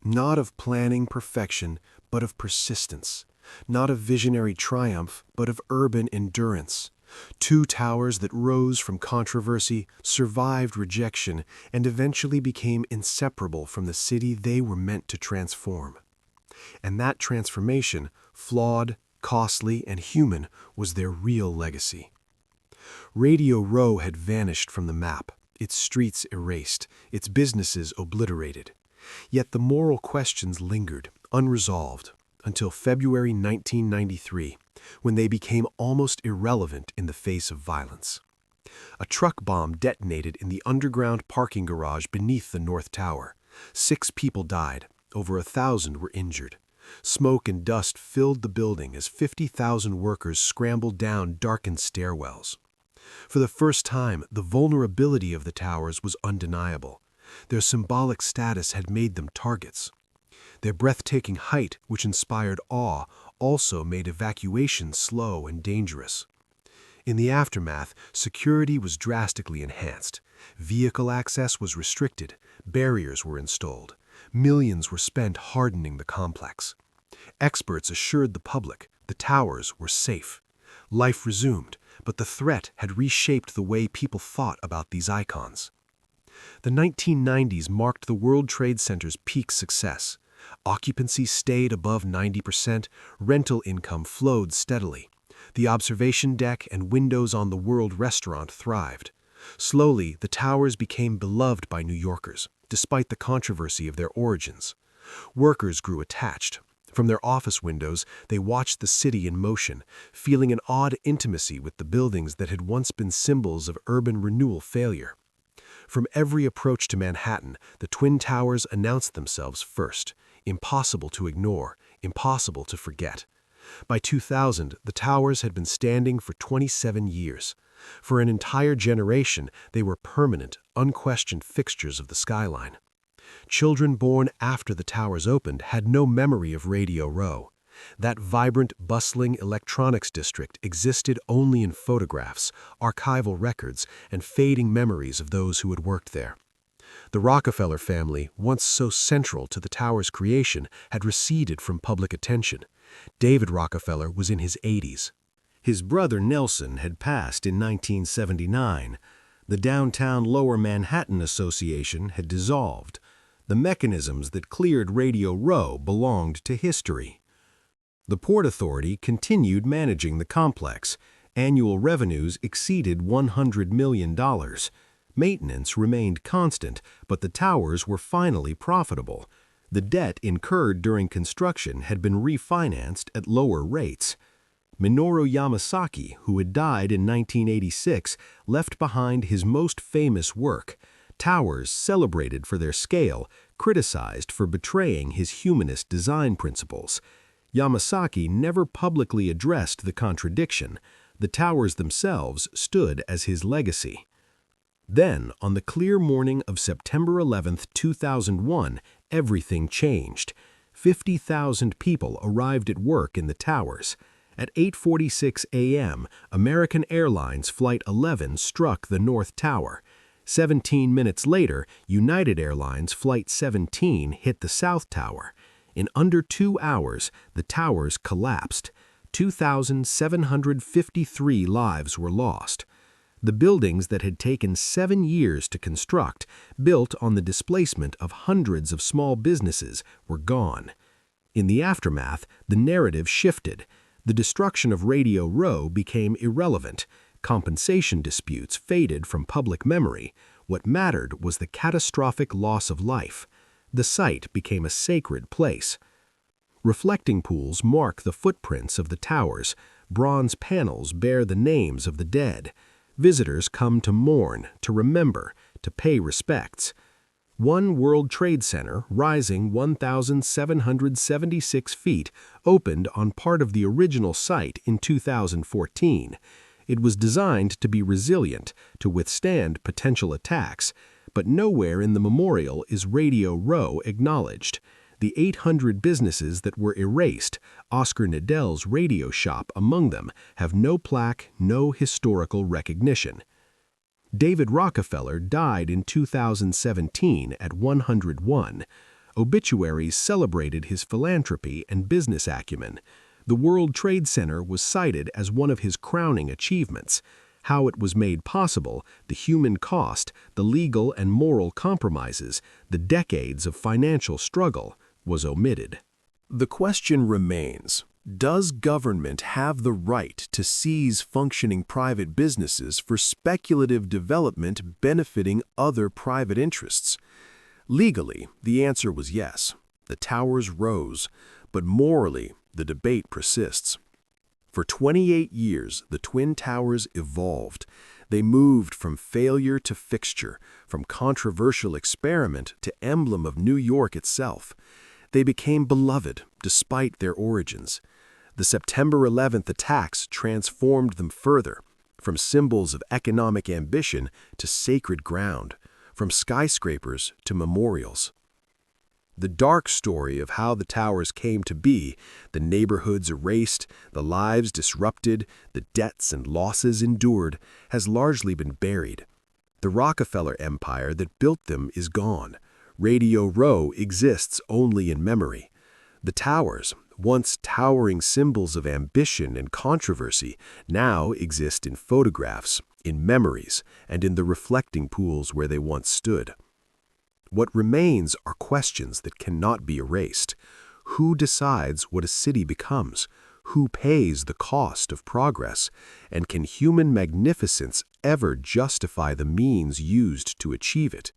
Not of planning perfection, but of persistence. Not of visionary triumph, but of urban endurance. Two towers that rose from controversy, survived rejection, and eventually became inseparable from the city they were meant to transform. And that transformation, flawed, costly, and human, was their real legacy. Radio Row had vanished from the map, its streets erased, its businesses obliterated. Yet the moral questions lingered, unresolved, until February 1993, when they became almost irrelevant in the face of violence. A truck bomb detonated in the underground parking garage beneath the North Tower. 6 people died, over 1,000 were injured. Smoke and dust filled the building as 50,000 workers scrambled down darkened stairwells. For the first time, the vulnerability of the towers was undeniable. Their symbolic status had made them targets. Their breathtaking height, which inspired awe, also made evacuation slow and dangerous. In the aftermath, security was drastically enhanced. Vehicle access was restricted, barriers were installed. Millions were spent hardening the complex. Experts assured the public the towers were safe. Life resumed, but the threat had reshaped the way people thought about these icons. The 1990s marked the World Trade Center's peak success. Occupancy stayed above 90%, rental income flowed steadily. The observation deck and windows on the World Restaurant thrived. Slowly, the towers became beloved by New Yorkers, despite the controversy of their origins. Workers grew attached. From their office windows, they watched the city in motion, feeling an odd intimacy with the buildings that had once been symbols of urban renewal failure. From every approach to Manhattan, the Twin Towers announced themselves first. Impossible to ignore, impossible to forget. By 2000, the towers had been standing for 27 years. For an entire generation, they were permanent, unquestioned fixtures of the skyline. Children born after the towers opened had no memory of Radio Row. That vibrant, bustling electronics district existed only in photographs, archival records, and fading memories of those who had worked there. The Rockefeller family, once so central to the tower's creation, had receded from public attention. David Rockefeller was in his 80s. His brother Nelson had passed in 1979. The Downtown Lower Manhattan Association had dissolved. The mechanisms that cleared Radio Row belonged to history. The Port Authority continued managing the complex. Annual revenues exceeded $100 million. Maintenance remained constant, but the towers were finally profitable. The debt incurred during construction had been refinanced at lower rates. Minoru Yamasaki, who had died in 1986, left behind his most famous work, towers celebrated for their scale, criticized for betraying his humanist design principles. Yamasaki never publicly addressed the contradiction. The towers themselves stood as his legacy. Then, on the clear morning of September 11, 2001, everything changed. 50,000 people arrived at work in the towers. At 8:46 a.m., American Airlines Flight 11 struck the North Tower. 17 minutes later, United Airlines Flight 17 hit the South Tower. In under 2 hours, the towers collapsed. 2,753 lives were lost. The buildings that had taken 7 years to construct, built on the displacement of hundreds of small businesses, were gone. In the aftermath, the narrative shifted. The destruction of Radio Row became irrelevant. Compensation disputes faded from public memory. What mattered was the catastrophic loss of life. The site became a sacred place. Reflecting pools mark the footprints of the towers. Bronze panels bear the names of the dead. Visitors come to mourn, to remember, to pay respects. One World Trade Center, rising 1,776 feet, opened on part of the original site in 2014. It was designed to be resilient, to withstand potential attacks, but nowhere in the memorial is Radio Row acknowledged. The 800 businesses that were erased, Oscar Nadel's radio shop among them, have no plaque, no historical recognition. David Rockefeller died in 2017 at 101. Obituaries celebrated his philanthropy and business acumen. The World Trade Center was cited as one of his crowning achievements. How it was made possible, the human cost, the legal and moral compromises, the decades of financial struggle, was omitted. The question remains, does government have the right to seize functioning private businesses for speculative development benefiting other private interests? Legally, the answer was yes. The towers rose, but morally, the debate persists. For 28 years, the Twin Towers evolved. They moved from failure to fixture, from controversial experiment to emblem of New York itself. They became beloved despite their origins. The September 11th attacks transformed them further, from symbols of economic ambition to sacred ground, from skyscrapers to memorials. The dark story of how the towers came to be, the neighborhoods erased, the lives disrupted, the debts and losses endured, has largely been buried. The Rockefeller empire that built them is gone. Radio Row exists only in memory. The towers, once towering symbols of ambition and controversy, now exist in photographs, in memories, and in the reflecting pools where they once stood. What remains are questions that cannot be erased. Who decides what a city becomes? Who pays the cost of progress? And can human magnificence ever justify the means used to achieve it?